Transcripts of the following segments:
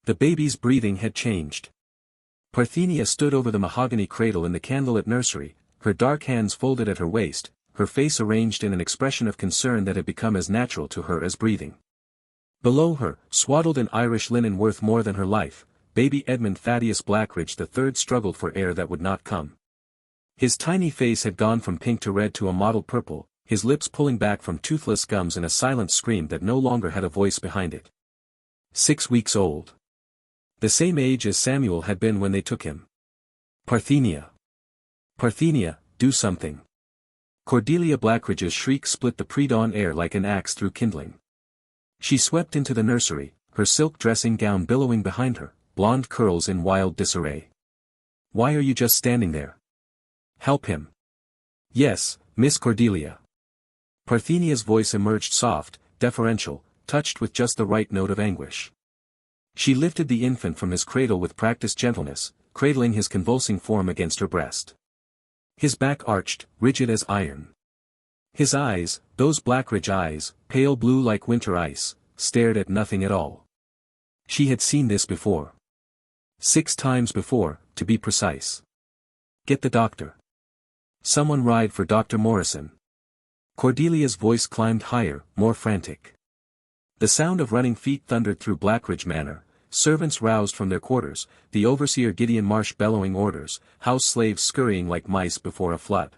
The baby's breathing had changed. Parthenia stood over the mahogany cradle in the candlelit nursery, her dark hands folded at her waist, her face arranged in an expression of concern that had become as natural to her as breathing. Below her, swaddled in Irish linen worth more than her life, baby Edmund Thaddeus Blackridge III struggled for air that would not come. His tiny face had gone from pink to red to a mottled purple, his lips pulling back from toothless gums in a silent scream that no longer had a voice behind it. 6 weeks old. The same age as Samuel had been when they took him. Parthenia. Parthenia, do something. Cordelia Blackridge's shriek split the pre-dawn air like an axe through kindling. She swept into the nursery, her silk dressing gown billowing behind her, blonde curls in wild disarray. Why are you just standing there? Help him. Yes, Miss Cordelia. Parthenia's voice emerged soft, deferential, touched with just the right note of anguish. She lifted the infant from his cradle with practiced gentleness, cradling his convulsing form against her breast. His back arched, rigid as iron. His eyes, those Blackridge eyes, pale blue like winter ice, stared at nothing at all. She had seen this before. 6 times before, to be precise. Get the doctor. Someone ride for Dr. Morrison. Cordelia's voice climbed higher, more frantic. The sound of running feet thundered through Blackridge Manor, servants roused from their quarters, the overseer Gideon Marsh bellowing orders, house slaves scurrying like mice before a flood.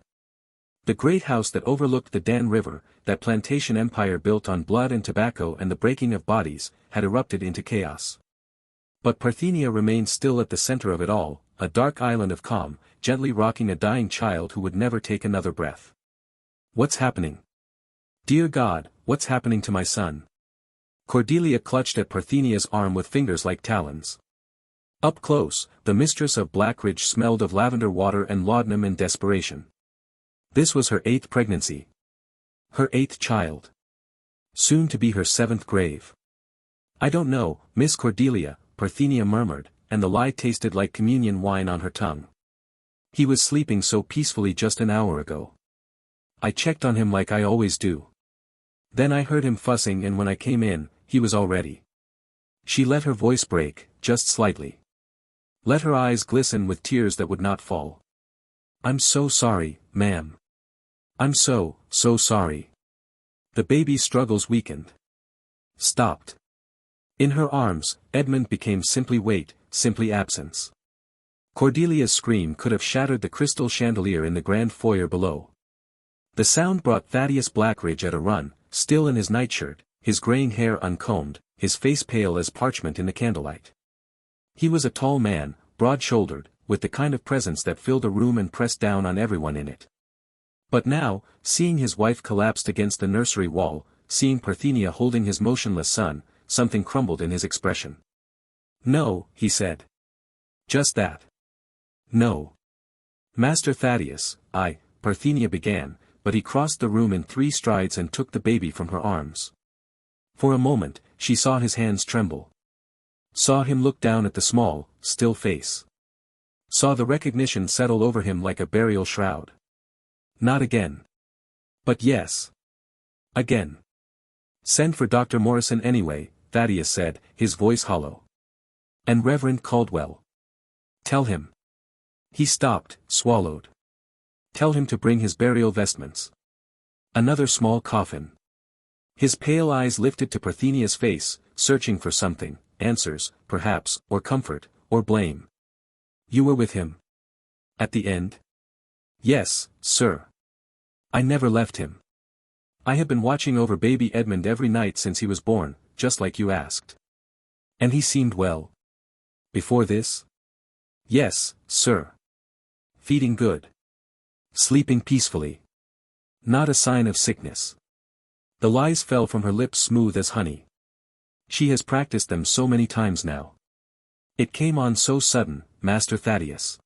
The great house that overlooked the Dan River, that plantation empire built on blood and tobacco and the breaking of bodies, had erupted into chaos. But Parthenia remained still at the center of it all, a dark island of calm, gently rocking a dying child who would never take another breath. What's happening? Dear God, what's happening to my son? Cordelia clutched at Parthenia's arm with fingers like talons. Up close, the mistress of Blackridge smelled of lavender water and laudanum in desperation. This was her 8th pregnancy. Her 8th child. Soon to be her 7th grave. I don't know, Miss Cordelia, Parthenia murmured, and the lie tasted like communion wine on her tongue. He was sleeping so peacefully just an hour ago. I checked on him like I always do. Then I heard him fussing and when I came in, he was already. She let her voice break, just slightly. Let her eyes glisten with tears that would not fall. I'm so sorry, ma'am. I'm so sorry. The baby's struggles weakened. Stopped. In her arms, Edmund became simply weight, simply absence. Cordelia's scream could have shattered the crystal chandelier in the grand foyer below. The sound brought Thaddeus Blackridge at a run, still in his nightshirt, his graying hair uncombed, his face pale as parchment in the candlelight. He was a tall man, broad-shouldered, with the kind of presence that filled a room and pressed down on everyone in it. But now, seeing his wife collapsed against the nursery wall, seeing Parthenia holding his motionless son, something crumbled in his expression. No, he said. Just that. No. Master Thaddeus, Parthenia began, but he crossed the room in 3 strides and took the baby from her arms. For a moment, she saw his hands tremble. Saw him look down at the small, still face. Saw the recognition settle over him like a burial shroud. Not again. But yes. Again. Send for Dr. Morrison anyway, Thaddeus said, his voice hollow. And Reverend Caldwell. Tell him. He stopped, swallowed. Tell him to bring his burial vestments. Another small coffin. His pale eyes lifted to Parthenia's face, searching for something, answers, perhaps, or comfort, or blame. You were with him? At the end? Yes, sir. I never left him. I have been watching over baby Edmund every night since he was born, just like you asked. And he seemed well. Before this? Yes, sir. Feeding good. Sleeping peacefully. Not a sign of sickness. The lies fell from her lips smooth as honey. She has practiced them so many times now. It came on so sudden, Master Thaddeus.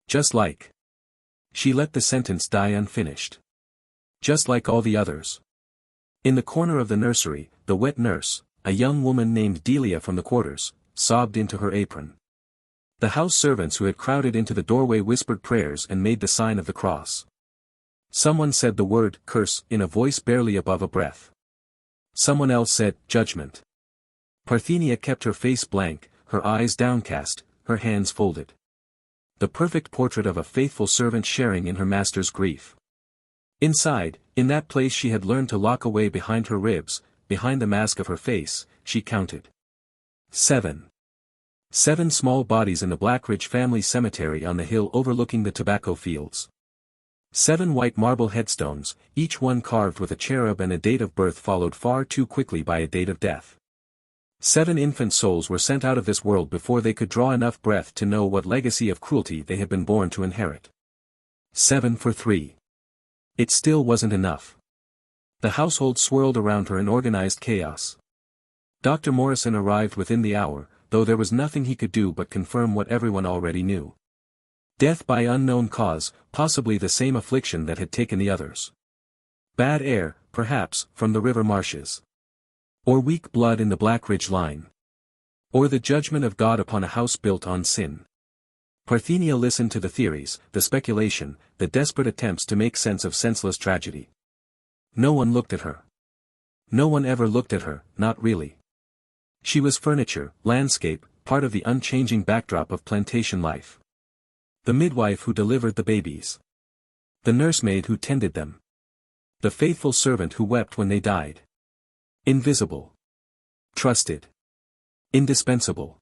Just like. She let the sentence die unfinished. Just like all the others. In the corner of the nursery, the wet nurse, a young woman named Delia from the quarters, sobbed into her apron. The house servants who had crowded into the doorway whispered prayers and made the sign of the cross. Someone said the word curse in a voice barely above a breath. Someone else said judgment. Parthenia kept her face blank, her eyes downcast, her hands folded. The perfect portrait of a faithful servant sharing in her master's grief. Inside, in that place she had learned to lock away behind her ribs, behind the mask of her face, she counted. 7. 7 small bodies in the Blackridge family cemetery on the hill overlooking the tobacco fields. 7 white marble headstones, each one carved with a cherub and a date of birth followed far too quickly by a date of death. 7 infant souls were sent out of this world before they could draw enough breath to know what legacy of cruelty they had been born to inherit. 7 for 3. It still wasn't enough. The household swirled around her in organized chaos. Dr. Morrison arrived within the hour, though there was nothing he could do but confirm what everyone already knew. Death by unknown cause, possibly the same affliction that had taken the others. Bad air, perhaps, from the river marshes. Or weak blood in the Blackridge line. Or the judgment of God upon a house built on sin. Parthenia listened to the theories, the speculation, the desperate attempts to make sense of senseless tragedy. No one looked at her. No one ever looked at her, not really. She was furniture, landscape, part of the unchanging backdrop of plantation life. The midwife who delivered the babies. The nursemaid who tended them. The faithful servant who wept when they died. Invisible. Trusted. Indispensable.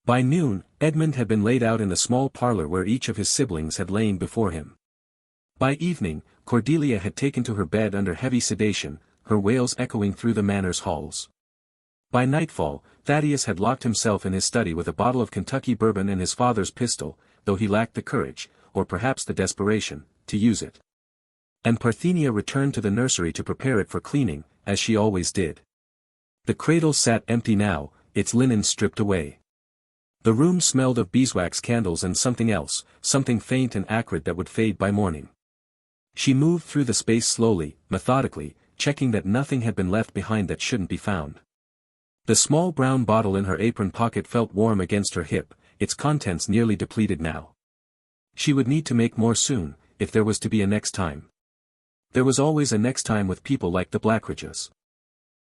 By noon, Edmund had been laid out in the small parlor where each of his siblings had lain before him. By evening, Cordelia had taken to her bed under heavy sedation, her wails echoing through the manor's halls. By nightfall, Thaddeus had locked himself in his study with a bottle of Kentucky bourbon and his father's pistol, though he lacked the courage, or perhaps the desperation, to use it. And Parthenia returned to the nursery to prepare it for cleaning, as she always did. The cradle sat empty now, its linen stripped away. The room smelled of beeswax candles and something else, something faint and acrid that would fade by morning. She moved through the space slowly, methodically, checking that nothing had been left behind that shouldn't be found. The small brown bottle in her apron pocket felt warm against her hip, its contents nearly depleted now. She would need to make more soon, if there was to be a next time. There was always a next time with people like the Blackridges.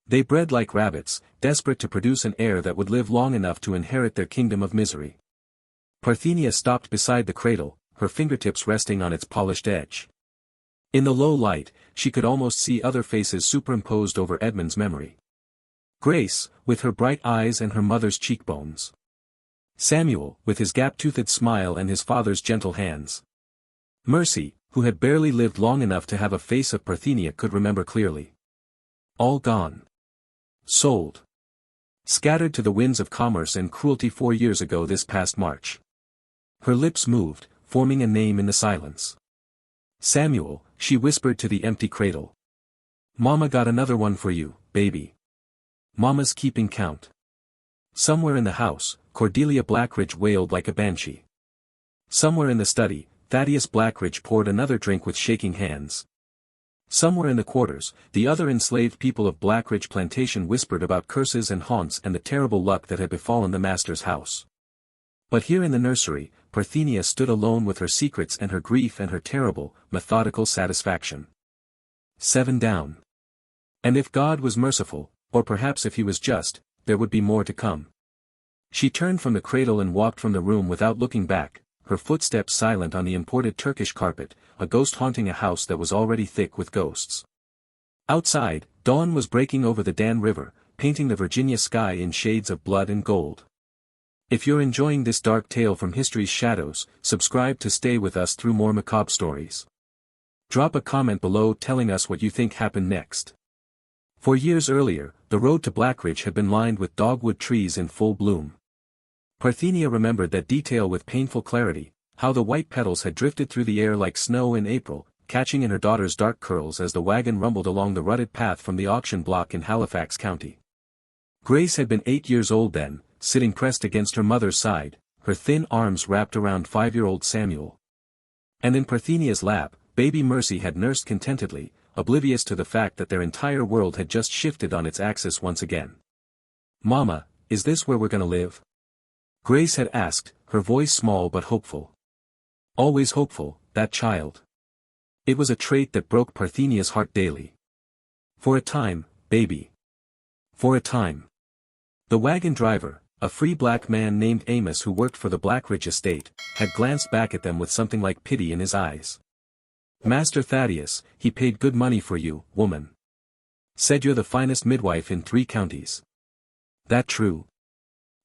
They bred like rabbits, desperate to produce an heir that would live long enough to inherit their kingdom of misery. Parthenia stopped beside the cradle, her fingertips resting on its polished edge. In the low light, she could almost see other faces superimposed over Edmund's memory. Grace, with her bright eyes and her mother's cheekbones. Samuel, with his gap-toothed smile and his father's gentle hands. Mercy, who had barely lived long enough to have a face of Parthenia could remember clearly. All gone. Sold. Scattered to the winds of commerce and cruelty 4 years ago this past March. Her lips moved, forming a name in the silence. Samuel, she whispered to the empty cradle. Mama got another one for you, baby. Mama's keeping count. Somewhere in the house, Cordelia Blackridge wailed like a banshee. Somewhere in the study, Thaddeus Blackridge poured another drink with shaking hands. Somewhere in the quarters, the other enslaved people of Blackridge Plantation whispered about curses and haunts and the terrible luck that had befallen the master's house. But here in the nursery, Parthenia stood alone with her secrets and her grief and her terrible, methodical satisfaction. 7 down. And if God was merciful, or perhaps if he was just, there would be more to come. She turned from the cradle and walked from the room without looking back, her footsteps silent on the imported Turkish carpet, a ghost haunting a house that was already thick with ghosts. Outside, dawn was breaking over the Dan River, painting the Virginia sky in shades of blood and gold. If you're enjoying this dark tale from history's shadows, subscribe to stay with us through more macabre stories. Drop a comment below telling us what you think happened next. 4 years earlier, the road to Blackridge had been lined with dogwood trees in full bloom. Parthenia remembered that detail with painful clarity, how the white petals had drifted through the air like snow in April, catching in her daughter's dark curls as the wagon rumbled along the rutted path from the auction block in Halifax County. Grace had been 8 years old then, sitting pressed against her mother's side, her thin arms wrapped around 5-year-old Samuel. And in Parthenia's lap, baby Mercy had nursed contentedly, oblivious to the fact that their entire world had just shifted on its axis once again. Mama, is this where we're gonna live? Grace had asked, her voice small but hopeful. Always hopeful, that child. It was a trait that broke Parthenia's heart daily. For a time, baby. For a time. The wagon driver, A free black man named Amos who worked for the Blackridge estate, had glanced back at them with something like pity in his eyes. "Master Thaddeus, he paid good money for you, woman. Said you're the finest midwife in 3 counties. That true?"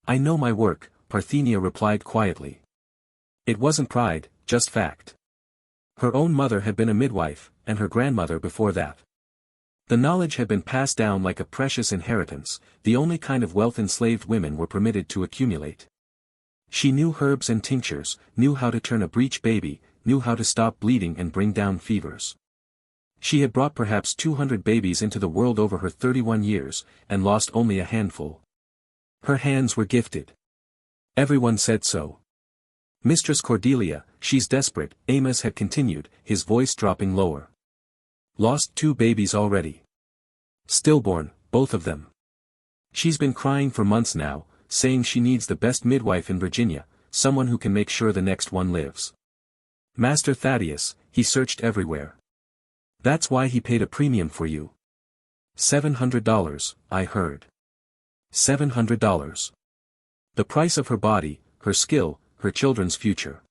"I know my work," Parthenia replied quietly. It wasn't pride, just fact. Her own mother had been a midwife, and her grandmother before that. The knowledge had been passed down like a precious inheritance, the only kind of wealth enslaved women were permitted to accumulate. She knew herbs and tinctures, knew how to turn a breech baby, knew how to stop bleeding and bring down fevers. She had brought perhaps 200 babies into the world over her 31 years, and lost only a handful. Her hands were gifted. Everyone said so. "Mistress Cordelia, she's desperate," Amos had continued, his voice dropping lower. "Lost 2 babies already. Stillborn, both of them. She's been crying for months now, saying she needs the best midwife in Virginia, someone who can make sure the next one lives. Master Thaddeus, he searched everywhere. That's why he paid a premium for you. $700, I heard. $700. The price of her body, her skill, her children's future."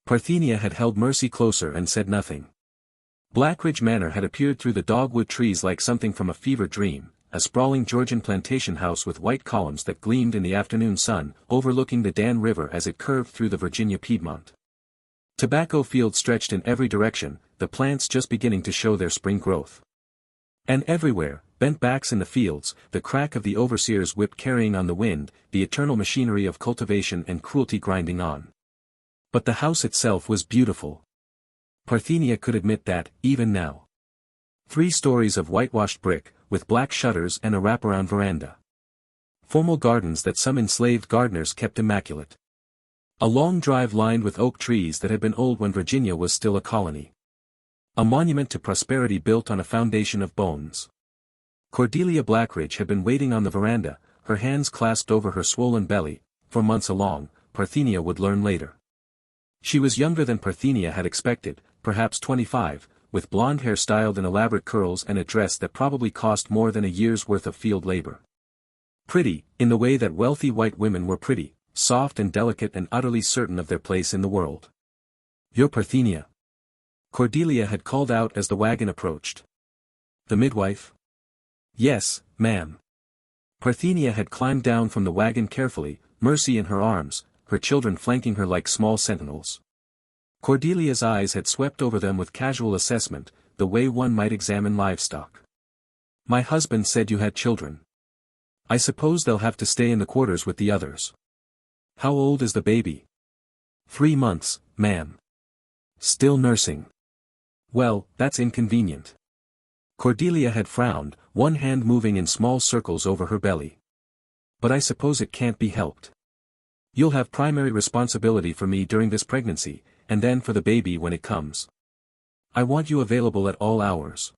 Parthenia had held Mercy closer and said nothing. Blackridge Manor had appeared through the dogwood trees like something from a fever dream, a sprawling Georgian plantation house with white columns that gleamed in the afternoon sun, overlooking the Dan River as it curved through the Virginia Piedmont. Tobacco fields stretched in every direction, the plants just beginning to show their spring growth. And everywhere, bent backs in the fields, the crack of the overseer's whip carrying on the wind, the eternal machinery of cultivation and cruelty grinding on. But the house itself was beautiful. Parthenia could admit that, even now. 3 stories of whitewashed brick, with black shutters and a wraparound veranda. Formal gardens that some enslaved gardeners kept immaculate. A long drive lined with oak trees that had been old when Virginia was still a colony. A monument to prosperity built on a foundation of bones. Cordelia Blackridge had been waiting on the veranda, her hands clasped over her swollen belly, for months along, Parthenia would learn later. She was younger than Parthenia had expected, perhaps 25, with blonde hair styled in elaborate curls and a dress that probably cost more than a year's worth of field labor. Pretty, in the way that wealthy white women were pretty, soft and delicate and utterly certain of their place in the world. "You're Parthenia?" Cordelia had called out as the wagon approached. "The midwife?" "Yes, ma'am." Parthenia had climbed down from the wagon carefully, Mercy in her arms, her children flanking her like small sentinels. Cordelia's eyes had swept over them with casual assessment, the way one might examine livestock. "My husband said you had children. I suppose they'll have to stay in the quarters with the others. How old is the baby?" 3 months, ma'am. Still nursing. Well, that's inconvenient. Cordelia had frowned, one hand moving in small circles over her belly. "But I suppose it can't be helped. You'll have primary responsibility for me during this pregnancy, and then for the baby when it comes. I want you available at all hours.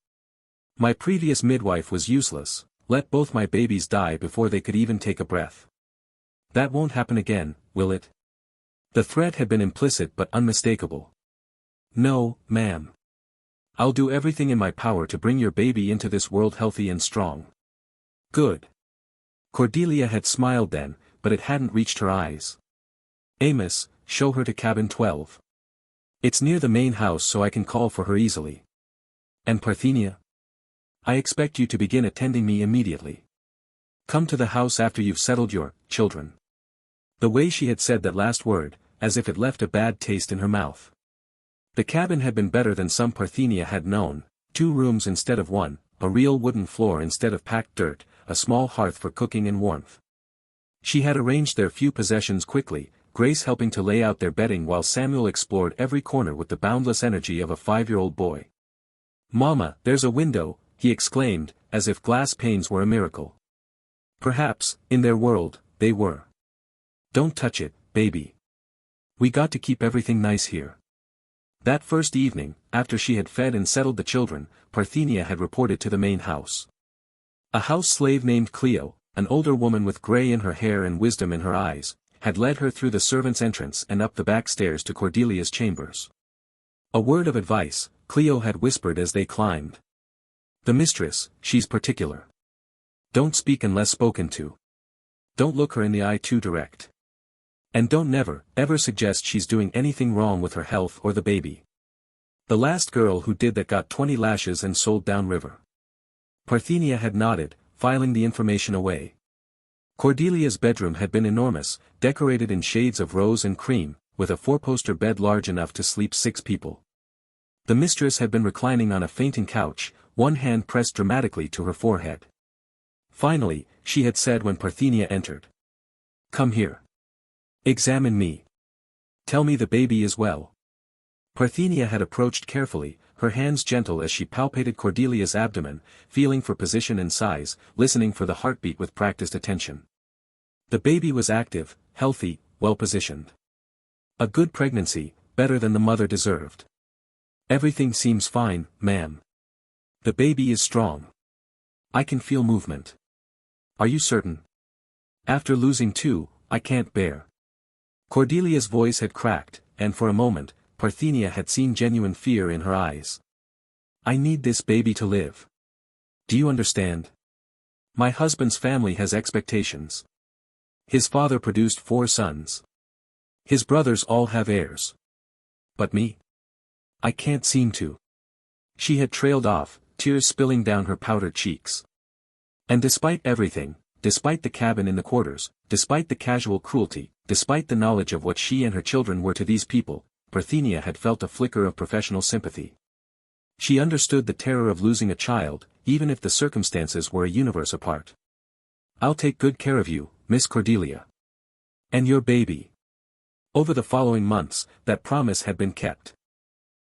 My previous midwife was useless, let both my babies die before they could even take a breath. That won't happen again, will it?" The threat had been implicit but unmistakable. "No, ma'am. I'll do everything in my power to bring your baby into this world healthy and strong." "Good." Cordelia had smiled then, but it hadn't reached her eyes. "Amos, show her to cabin 12. It's near the main house so I can call for her easily. And Parthenia? I expect you to begin attending me immediately. Come to the house after you've settled your children." The way she had said that last word, as if it left a bad taste in her mouth. The cabin had been better than some Parthenia had known, 2 rooms instead of 1, a real wooden floor instead of packed dirt, a small hearth for cooking and warmth. She had arranged their few possessions quickly, Grace helping to lay out their bedding while Samuel explored every corner with the boundless energy of a 5-year-old boy. "Mama, there's a window," he exclaimed, as if glass panes were a miracle. Perhaps, in their world, they were. "Don't touch it, baby. We got to keep everything nice here." That first evening, after she had fed and settled the children, Parthenia had reported to the main house. A house slave named Cleo, an older woman with gray in her hair and wisdom in her eyes, had led her through the servants' entrance and up the back stairs to Cordelia's chambers. A word of advice, Cleo had whispered as they climbed. "The mistress, she's particular. Don't speak unless spoken to. Don't look her in the eye too direct. And don't never, ever suggest she's doing anything wrong with her health or the baby. The last girl who did that got 20 lashes and sold downriver. Parthenia had nodded, filing the information away. Cordelia's bedroom had been enormous, decorated in shades of rose and cream, with a four-poster bed large enough to sleep 6 people. The mistress had been reclining on a fainting couch, one hand pressed dramatically to her forehead. Finally, she had said when Parthenia entered. "Come here. Examine me. Tell me the baby is well." Parthenia had approached carefully, her hands gentle as she palpated Cordelia's abdomen, feeling for position and size, listening for the heartbeat with practiced attention. The baby was active, healthy, well-positioned. A good pregnancy, better than the mother deserved. "Everything seems fine, ma'am. The baby is strong. I can feel movement." "Are you certain?" "After losing 2, I can't bear." Cordelia's voice had cracked, and for a moment, Parthenia had seen genuine fear in her eyes. "I need this baby to live. Do you understand? My husband's family has expectations. His father produced 4 sons. His brothers all have heirs. But me? I can't seem to." She had trailed off, tears spilling down her powdered cheeks. And despite everything, despite the cabin in the quarters, despite the casual cruelty, despite the knowledge of what she and her children were to these people, Parthenia had felt a flicker of professional sympathy. She understood the terror of losing a child, even if the circumstances were a universe apart. "I'll take good care of you, Miss Cordelia. And your baby." Over the following months, that promise had been kept.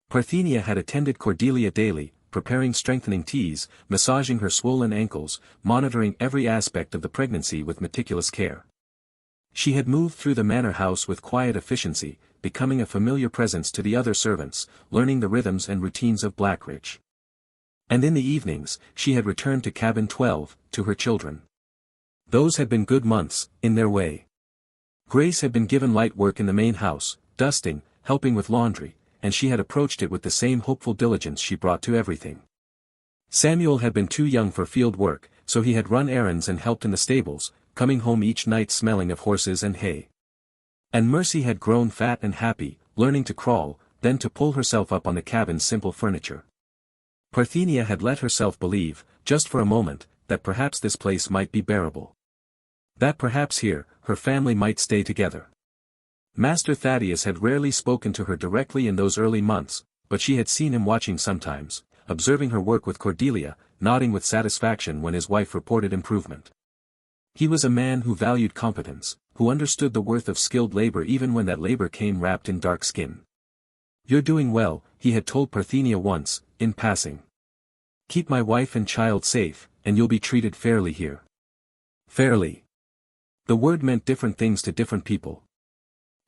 Parthenia had attended Cordelia daily, preparing strengthening teas, massaging her swollen ankles, monitoring every aspect of the pregnancy with meticulous care. She had moved through the manor house with quiet efficiency, becoming a familiar presence to the other servants, learning the rhythms and routines of Blackridge. And in the evenings, she had returned to cabin 12, to her children. Those had been good months, in their way. Grace had been given light work in the main house, dusting, helping with laundry, and she had approached it with the same hopeful diligence she brought to everything. Samuel had been too young for field work, so he had run errands and helped in the stables, coming home each night smelling of horses and hay. And Mercy had grown fat and happy, learning to crawl, then to pull herself up on the cabin's simple furniture. Parthenia had let herself believe, just for a moment, that perhaps this place might be bearable. That perhaps here, her family might stay together. Master Thaddeus had rarely spoken to her directly in those early months, but she had seen him watching sometimes, observing her work with Cordelia, nodding with satisfaction when his wife reported improvement. He was a man who valued competence, who understood the worth of skilled labor even when that labor came wrapped in dark skin. "You're doing well," he had told Parthenia once, in passing. "Keep my wife and child safe, and you'll be treated fairly here." Fairly. The word meant different things to different people.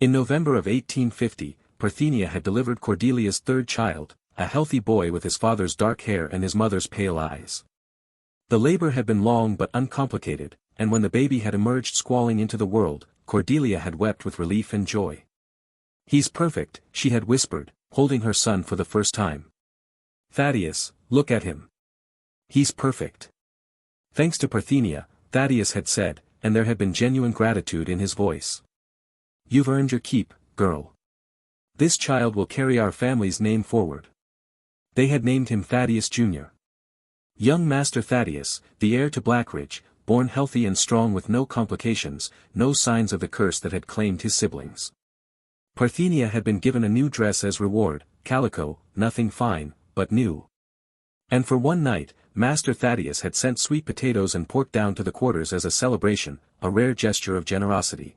In November of 1850, Parthenia had delivered Cordelia's 3rd child, a healthy boy with his father's dark hair and his mother's pale eyes. The labor had been long but uncomplicated, and when the baby had emerged squalling into the world, Cordelia had wept with relief and joy. "He's perfect," she had whispered, holding her son for the first time. "Thaddeus, look at him. He's perfect." Thanks to Parthenia, Thaddeus had said, and there had been genuine gratitude in his voice. "You've earned your keep, girl. This child will carry our family's name forward." They had named him Thaddeus Jr. Young Master Thaddeus, the heir to Blackridge, born healthy and strong with no complications, no signs of the curse that had claimed his siblings. Parthenia had been given a new dress as reward, calico, nothing fine, but new. And for one night, Master Thaddeus had sent sweet potatoes and pork down to the quarters as a celebration, a rare gesture of generosity.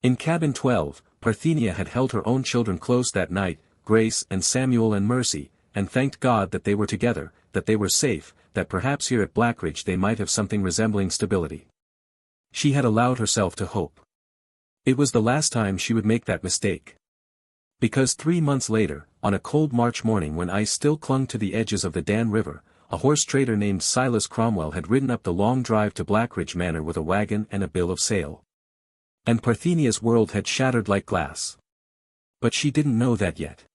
In cabin 12, Parthenia had held her own children close that night, Grace and Samuel and Mercy, and thanked God that they were together, that they were safe, that perhaps here at Blackridge they might have something resembling stability. She had allowed herself to hope. It was the last time she would make that mistake. Because 3 months later, on a cold March morning when ice still clung to the edges of the Dan River, a horse trader named Silas Cromwell had ridden up the long drive to Blackridge Manor with a wagon and a bill of sale. And Parthenia's world had shattered like glass. But she didn't know that yet.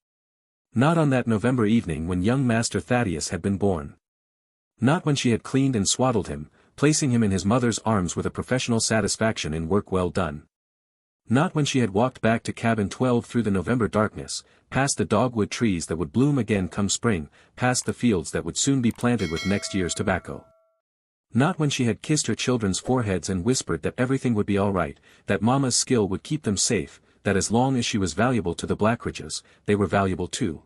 Not on that November evening when young Master Thaddeus had been born. Not when she had cleaned and swaddled him, placing him in his mother's arms with a professional satisfaction in work well done. Not when she had walked back to cabin 12 through the November darkness, past the dogwood trees that would bloom again come spring, past the fields that would soon be planted with next year's tobacco. Not when she had kissed her children's foreheads and whispered that everything would be all right, that Mama's skill would keep them safe, that as long as she was valuable to the Blackridges, they were valuable too.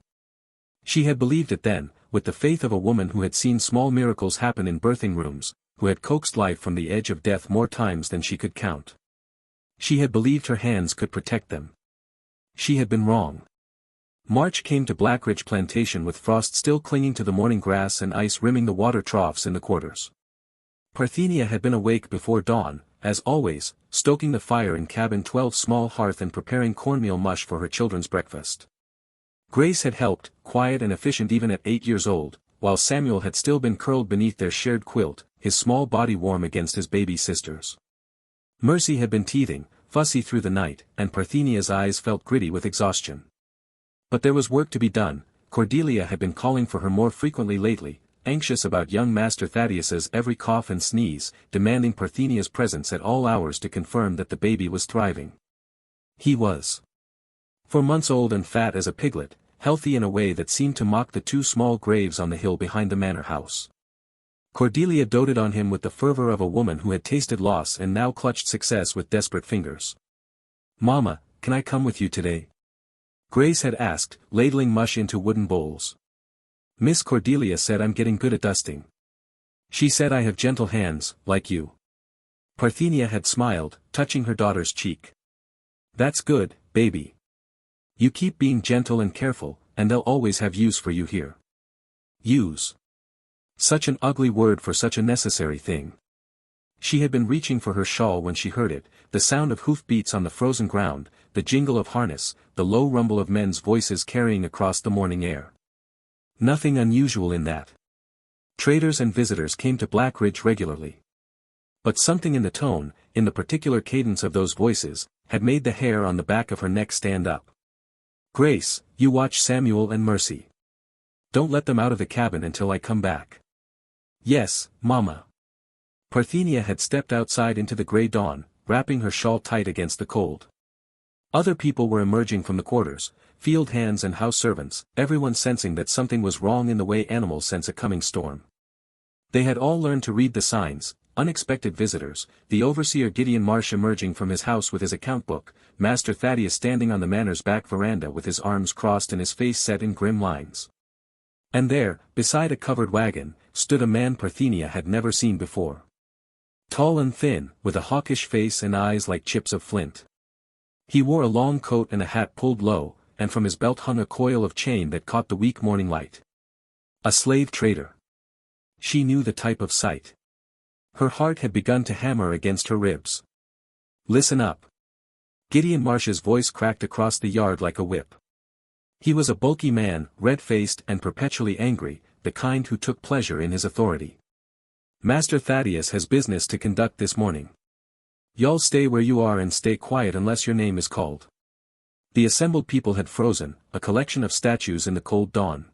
She had believed it then, with the faith of a woman who had seen small miracles happen in birthing rooms, who had coaxed life from the edge of death more times than she could count. She had believed her hands could protect them. She had been wrong. March came to Blackridge Plantation with frost still clinging to the morning grass and ice rimming the water troughs in the quarters. Parthenia had been awake before dawn, as always, stoking the fire in cabin 12's small hearth and preparing cornmeal mush for her children's breakfast. Grace had helped, quiet and efficient even at 8 years old, while Samuel had still been curled beneath their shared quilt, his small body warm against his baby sister's. Mercy had been teething, fussy through the night, and Parthenia's eyes felt gritty with exhaustion. But there was work to be done. Cordelia had been calling for her more frequently lately, anxious about young Master Thaddeus's every cough and sneeze, demanding Parthenia's presence at all hours to confirm that the baby was thriving. He was 4 months old and fat as a piglet, healthy in a way that seemed to mock the 2 small graves on the hill behind the manor house. Cordelia doted on him with the fervor of a woman who had tasted loss and now clutched success with desperate fingers. "Mama, can I come with you today?" Grace had asked, ladling mush into wooden bowls. "Miss Cordelia said I'm getting good at dusting. She said I have gentle hands, like you." Parthenia had smiled, touching her daughter's cheek. "That's good, baby. You keep being gentle and careful, and they'll always have use for you here." Use. Such an ugly word for such a necessary thing. She had been reaching for her shawl when she heard it, the sound of hoofbeats on the frozen ground, the jingle of harness, the low rumble of men's voices carrying across the morning air. Nothing unusual in that. Traders and visitors came to Blackridge regularly. But something in the tone, in the particular cadence of those voices, had made the hair on the back of her neck stand up. "Grace, you watch Samuel and Mercy. Don't let them out of the cabin until I come back." "Yes, Mama." Parthenia had stepped outside into the gray dawn, wrapping her shawl tight against the cold. Other people were emerging from the quarters, field hands and house servants, everyone sensing that something was wrong in the way animals sense a coming storm. They had all learned to read the signs: unexpected visitors, the overseer Gideon Marsh emerging from his house with his account book, Master Thaddeus standing on the manor's back veranda with his arms crossed and his face set in grim lines. And there, beside a covered wagon, stood a man Parthenia had never seen before. Tall and thin, with a hawkish face and eyes like chips of flint. He wore a long coat and a hat pulled low, and from his belt hung a coil of chain that caught the weak morning light. A slave trader. She knew the type of sight. Her heart had begun to hammer against her ribs. "Listen up." Gideon Marsh's voice cracked across the yard like a whip. He was a bulky man, red-faced and perpetually angry, the kind who took pleasure in his authority. "Master Thaddeus has business to conduct this morning. Y'all stay where you are and stay quiet unless your name is called." The assembled people had frozen, a collection of statues in the cold dawn.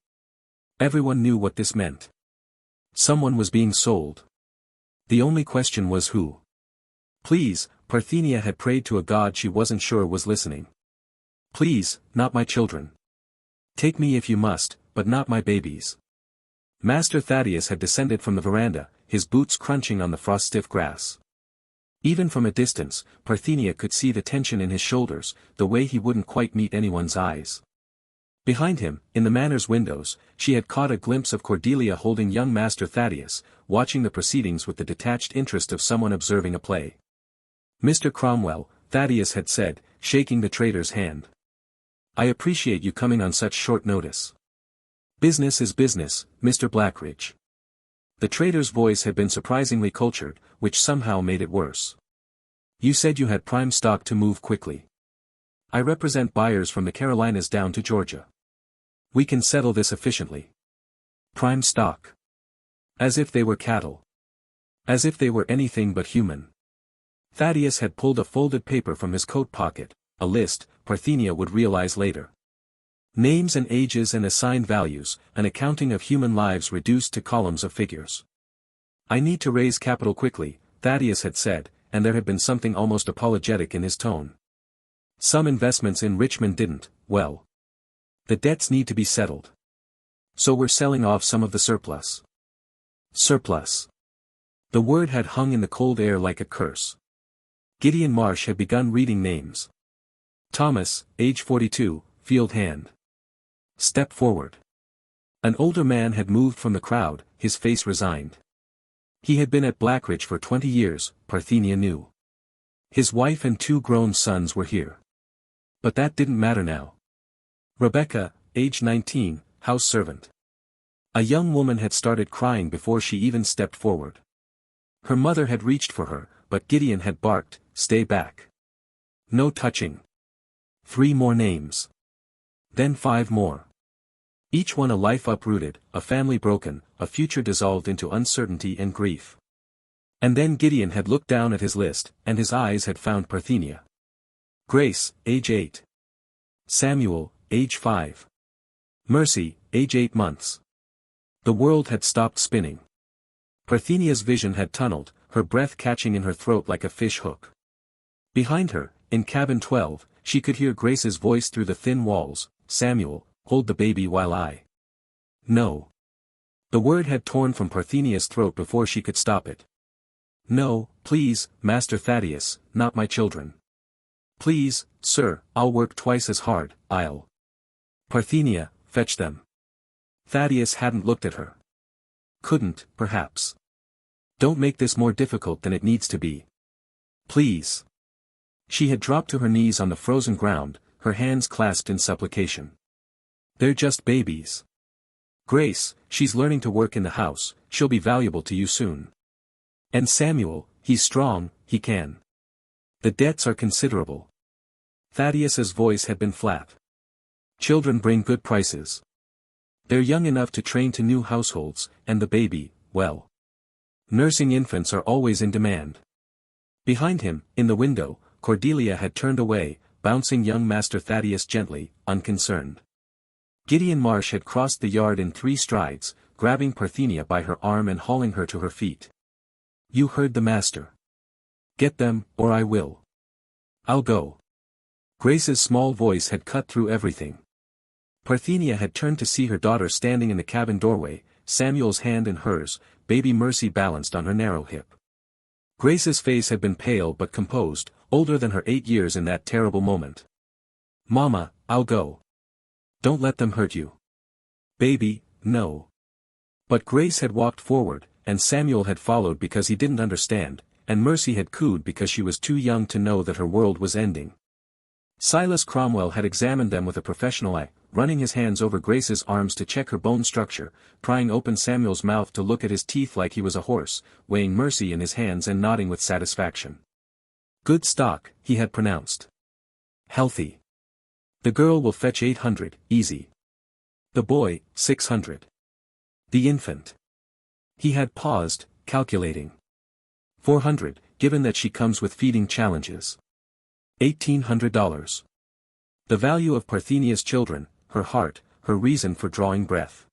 Everyone knew what this meant. Someone was being sold. The only question was who. "Please," Parthenia had prayed to a god she wasn't sure was listening. "Please, not my children. Take me if you must, but not my babies." Master Thaddeus had descended from the veranda, his boots crunching on the frost-stiff grass. Even from a distance, Parthenia could see the tension in his shoulders, the way he wouldn't quite meet anyone's eyes. Behind him, in the manor's windows, she had caught a glimpse of Cordelia holding young Master Thaddeus, watching the proceedings with the detached interest of someone observing a play. "Mr. Cromwell," Thaddeus had said, shaking the trader's hand. "I appreciate you coming on such short notice. Business is business, Mr. Blackridge." The trader's voice had been surprisingly cultured, which somehow made it worse. "You said you had prime stock to move quickly. I represent buyers from the Carolinas down to Georgia. We can settle this efficiently." Prime stock. As if they were cattle. As if they were anything but human. Thaddeus had pulled a folded paper from his coat pocket, a list, Parthenia would realize later. Names and ages and assigned values, an accounting of human lives reduced to columns of figures. I need to raise capital quickly, Thaddeus had said, and there had been something almost apologetic in his tone. Some investments in Richmond didn't, well. The debts need to be settled. So we're selling off some of the surplus. Surplus. The word had hung in the cold air like a curse. Gideon Marsh had begun reading names. Thomas, age 42, field hand. Step forward. An older man had moved from the crowd, his face resigned. He had been at Blackridge for 20 years, Parthenia knew. His wife and 2 grown sons were here. But that didn't matter now. Rebecca, age 19, house servant. A young woman had started crying before she even stepped forward. Her mother had reached for her, but Gideon had barked, "Stay back. No touching." 3 more names. Then 5 more. Each one a life uprooted, a family broken, a future dissolved into uncertainty and grief. And then Gideon had looked down at his list, and his eyes had found Parthenia. Grace, age 8. Samuel, age 5. Mercy, age 8 months. The world had stopped spinning. Parthenia's vision had tunneled, her breath catching in her throat like a fish hook. Behind her, in cabin 12, she could hear Grace's voice through the thin walls, "Samuel, hold the baby while I..." No. The word had torn from Parthenia's throat before she could stop it. "No, please, Master Thaddeus, not my children. Please, sir, I'll work twice as hard, I'll..." "Parthenia, fetch them." Thaddeus hadn't looked at her. "Couldn't, perhaps. Don't make this more difficult than it needs to be. Please." She had dropped to her knees on the frozen ground, her hands clasped in supplication. "They're just babies. Grace, she's learning to work in the house, she'll be valuable to you soon. And Samuel, he's strong, he can. The debts are considerable." Thaddeus's voice had been flat. "Children bring good prices. They're young enough to train to new households, and the baby, well. Nursing infants are always in demand." Behind him, in the window, Cordelia had turned away, bouncing young Master Thaddeus gently, unconcerned. Gideon Marsh had crossed the yard in 3 strides, grabbing Parthenia by her arm and hauling her to her feet. "You heard the master. Get them, or I will. I'll go." Grace's small voice had cut through everything. Parthenia had turned to see her daughter standing in the cabin doorway, Samuel's hand in hers, baby Mercy balanced on her narrow hip. Grace's face had been pale but composed, older than her 8 years in that terrible moment. "Mama, I'll go. Don't let them hurt you." "Baby, no." But Grace had walked forward, and Samuel had followed because he didn't understand, and Mercy had cooed because she was too young to know that her world was ending. Silas Cromwell had examined them with a professional eye, running his hands over Grace's arms to check her bone structure, prying open Samuel's mouth to look at his teeth like he was a horse, weighing Mercy in his hands and nodding with satisfaction. "Good stock," he had pronounced. "Healthy. The girl will fetch 800, easy. The boy, 600. The infant." He had paused, calculating. 400, given that she comes with feeding challenges. $1,800. The value of Parthenia's children, her heart, her reason for drawing breath.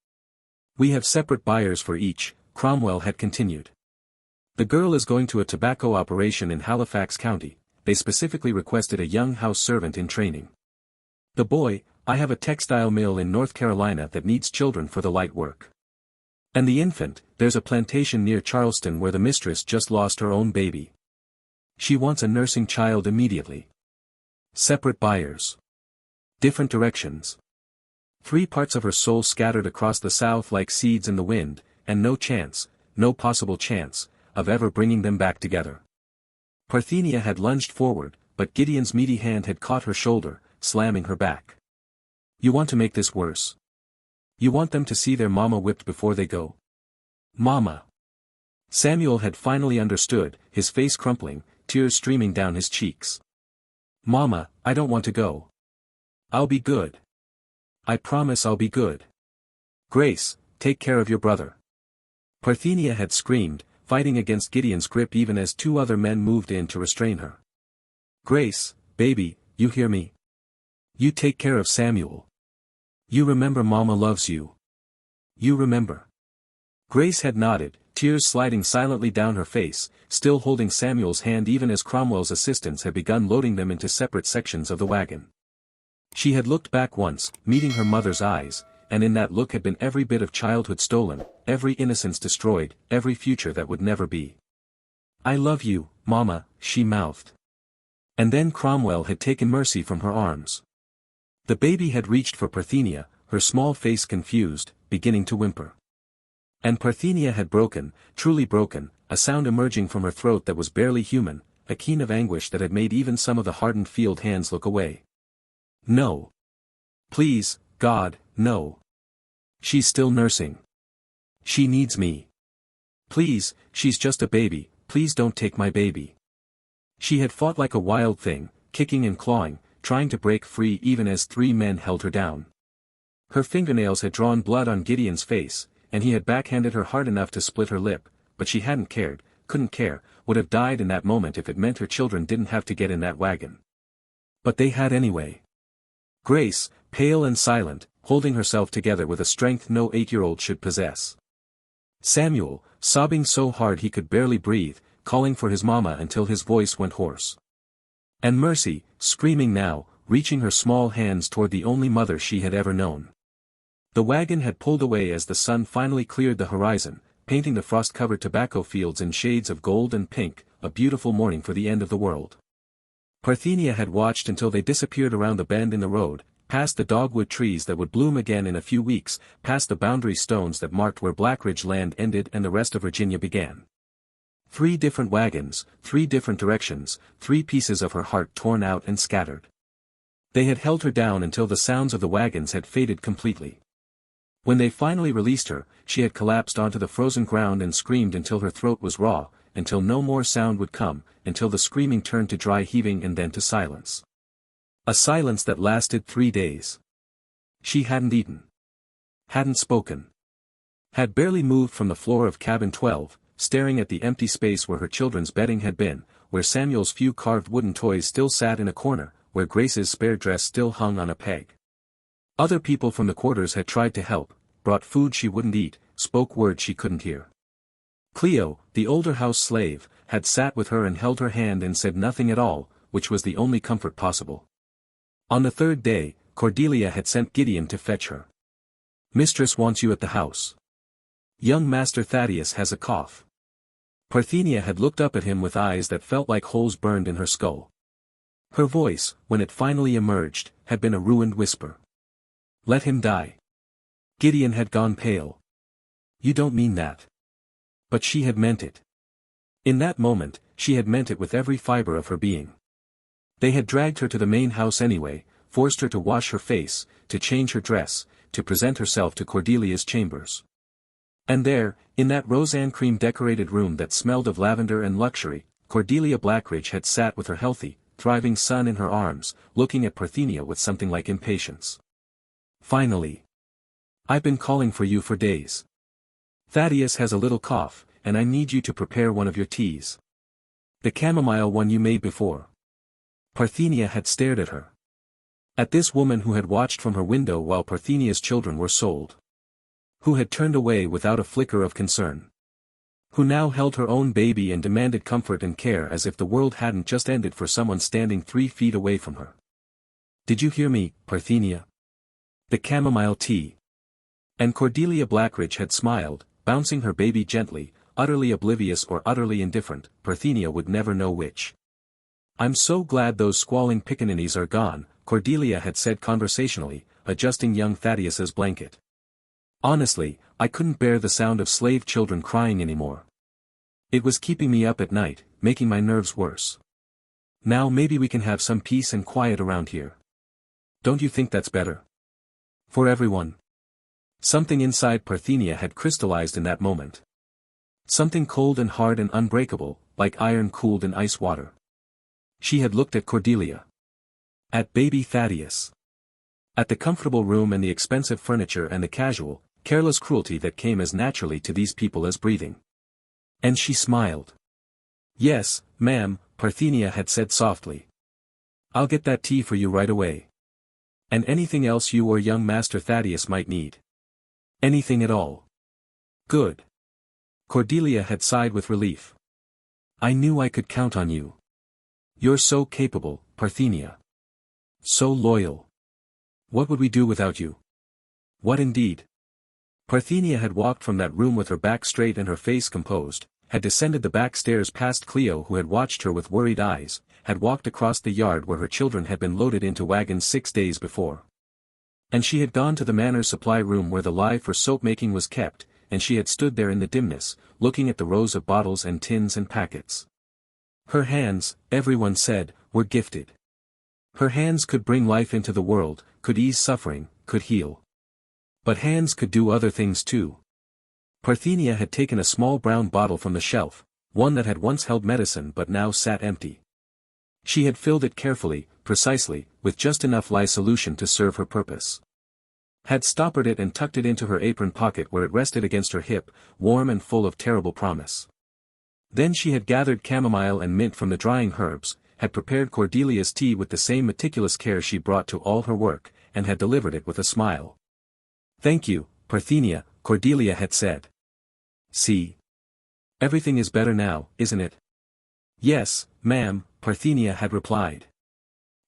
"We have separate buyers for each," Cromwell had continued. "The girl is going to a tobacco operation in Halifax County. They specifically requested a young house servant in training. The boy, I have a textile mill in North Carolina that needs children for the light work. And the infant, there's a plantation near Charleston where the mistress just lost her own baby. She wants a nursing child immediately. Separate buyers. Different directions. 3 parts of her soul scattered across the south like seeds in the wind, and no chance, no possible chance, of ever bringing them back together." Parthenia had lunged forward, but Gideon's meaty hand had caught her shoulder, slamming her back. "You want to make this worse? You want them to see their mama whipped before they go? Mama." Samuel had finally understood, his face crumpling, tears streaming down his cheeks. "Mama, I don't want to go. I'll be good. I promise I'll be good. Grace, take care of your brother." Parthenia had screamed, fighting against Gideon's grip even as 2 other men moved in to restrain her. "Grace, baby, you hear me? You take care of Samuel. You remember Mama loves you. You remember." Grace had nodded, tears sliding silently down her face, still holding Samuel's hand even as Cromwell's assistants had begun loading them into separate sections of the wagon. She had looked back once, meeting her mother's eyes, and in that look had been every bit of childhood stolen, every innocence destroyed, every future that would never be. "I love you, Mama," she mouthed. And then Cromwell had taken Mercy from her arms. The baby had reached for Parthenia, her small face confused, beginning to whimper. And Parthenia had broken, truly broken, a sound emerging from her throat that was barely human, a keen of anguish that had made even some of the hardened field hands look away. "No. Please, God, no. She's still nursing. She needs me. Please, she's just a baby, please don't take my baby." She had fought like a wild thing, kicking and clawing, trying to break free even as 3 men held her down. Her fingernails had drawn blood on Gideon's face, and he had backhanded her hard enough to split her lip, but she hadn't cared, couldn't care, would have died in that moment if it meant her children didn't have to get in that wagon. But they had anyway. Grace, pale and silent, holding herself together with a strength no 8-year-old should possess. Samuel, sobbing so hard he could barely breathe, calling for his mama until his voice went hoarse. And Mercy, screaming now, reaching her small hands toward the only mother she had ever known. The wagon had pulled away as the sun finally cleared the horizon, painting the frost-covered tobacco fields in shades of gold and pink, a beautiful morning for the end of the world. Parthenia had watched until they disappeared around the bend in the road, past the dogwood trees that would bloom again in a few weeks, past the boundary stones that marked where Blackridge land ended and the rest of Virginia began. 3 different wagons, 3 different directions, 3 pieces of her heart torn out and scattered. They had held her down until the sounds of the wagons had faded completely. When they finally released her, she had collapsed onto the frozen ground and screamed until her throat was raw, until no more sound would come, until the screaming turned to dry heaving and then to silence. A silence that lasted 3 days. She hadn't eaten. Hadn't spoken. Had barely moved from the floor of cabin 12, staring at the empty space where her children's bedding had been, where Samuel's few carved wooden toys still sat in a corner, where Grace's spare dress still hung on a peg. Other people from the quarters had tried to help, brought food she wouldn't eat, spoke words she couldn't hear. Cleo, the older house slave, had sat with her and held her hand and said nothing at all, which was the only comfort possible. On the 3rd day, Cordelia had sent Gideon to fetch her. "Mistress wants you at the house. Young Master Thaddeus has a cough." Parthenia had looked up at him with eyes that felt like holes burned in her skull. Her voice, when it finally emerged, had been a ruined whisper. "Let him die." Gideon had gone pale. "You don't mean that." But she had meant it. In that moment, she had meant it with every fiber of her being. They had dragged her to the main house anyway, forced her to wash her face, to change her dress, to present herself to Cordelia's chambers. And there, in that Roseanne cream-decorated room that smelled of lavender and luxury, Cordelia Blackridge had sat with her healthy, thriving son in her arms, looking at Parthenia with something like impatience. "Finally. I've been calling for you for days. Thaddeus has a little cough, and I need you to prepare one of your teas. The chamomile one you made before." Parthenia had stared at her. At this woman who had watched from her window while Parthenia's children were sold. Who had turned away without a flicker of concern. Who now held her own baby and demanded comfort and care as if the world hadn't just ended for someone standing 3 feet away from her. "Did you hear me, Parthenia? The chamomile tea." And Cordelia Blackridge had smiled, bouncing her baby gently, utterly oblivious or utterly indifferent, Parthenia would never know which. "I'm so glad those squalling pickaninnies are gone," Cordelia had said conversationally, adjusting young Thaddeus's blanket. "Honestly, I couldn't bear the sound of slave children crying anymore. It was keeping me up at night, making my nerves worse. Now maybe we can have some peace and quiet around here. Don't you think that's better? For everyone?" Something inside Parthenia had crystallized in that moment. Something cold and hard and unbreakable, like iron cooled in ice water. She had looked at Cordelia. At baby Thaddeus. At the comfortable room and the expensive furniture and the casual, careless cruelty that came as naturally to these people as breathing. And she smiled. "Yes, ma'am," Parthenia had said softly. "I'll get that tea for you right away. And anything else you or young Master Thaddeus might need. Anything at all." "Good. Cordelia had sighed with relief. I knew I could count on you. You're so capable, Parthenia. So loyal. What would we do without you? What indeed? Parthenia had walked from that room with her back straight and her face composed, had descended the back stairs past Cleo who had watched her with worried eyes, had walked across the yard where her children had been loaded into wagons 6 days before. And she had gone to the manor supply room where the lye for soap-making was kept, and she had stood there in the dimness, looking at the rows of bottles and tins and packets. Her hands, everyone said, were gifted. Her hands could bring life into the world, could ease suffering, could heal. But hands could do other things too. Parthenia had taken a small brown bottle from the shelf, one that had once held medicine but now sat empty. She had filled it carefully, precisely, with just enough lye solution to serve her purpose. Had stoppered it and tucked it into her apron pocket where it rested against her hip, warm and full of terrible promise. Then she had gathered chamomile and mint from the drying herbs, had prepared Cordelia's tea with the same meticulous care she brought to all her work, and had delivered it with a smile. Thank you, Parthenia, Cordelia had said. See. Everything is better now, isn't it? Yes, ma'am, Parthenia had replied.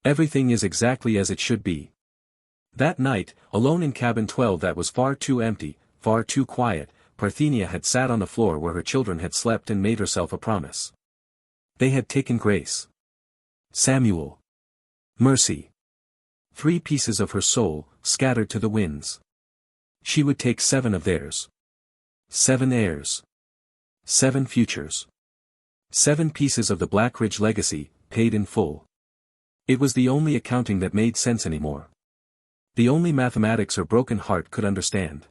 Everything is exactly as it should be. That night, alone in cabin 12 that was far too empty, far too quiet, Parthenia had sat on the floor where her children had slept and made herself a promise. They had taken Grace, Samuel, Mercy. 3 pieces of her soul, scattered to the winds. She would take 7 of theirs. 7 heirs. 7 futures. 7 pieces of the Blackridge legacy, paid in full. It was the only accounting that made sense anymore. The only mathematics her broken heart could understand.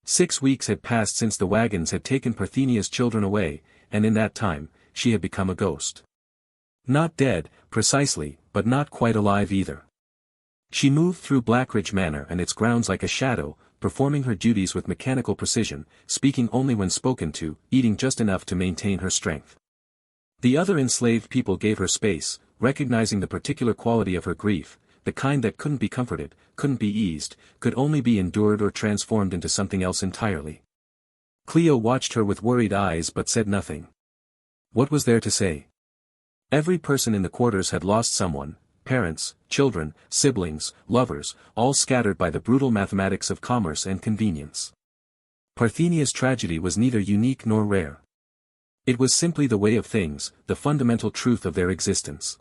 6 weeks had passed since the wagons had taken Parthenia's children away, and in that time, she had become a ghost. Not dead, precisely, but not quite alive either. She moved through Blackridge Manor and its grounds like a shadow, performing her duties with mechanical precision, speaking only when spoken to, eating just enough to maintain her strength. The other enslaved people gave her space, recognizing the particular quality of her grief, the kind that couldn't be comforted, couldn't be eased, could only be endured or transformed into something else entirely. Cleo watched her with worried eyes but said nothing. What was there to say? Every person in the quarters had lost someone, parents, children, siblings, lovers, all scattered by the brutal mathematics of commerce and convenience. Parthenia's tragedy was neither unique nor rare. It was simply the way of things, the fundamental truth of their existence.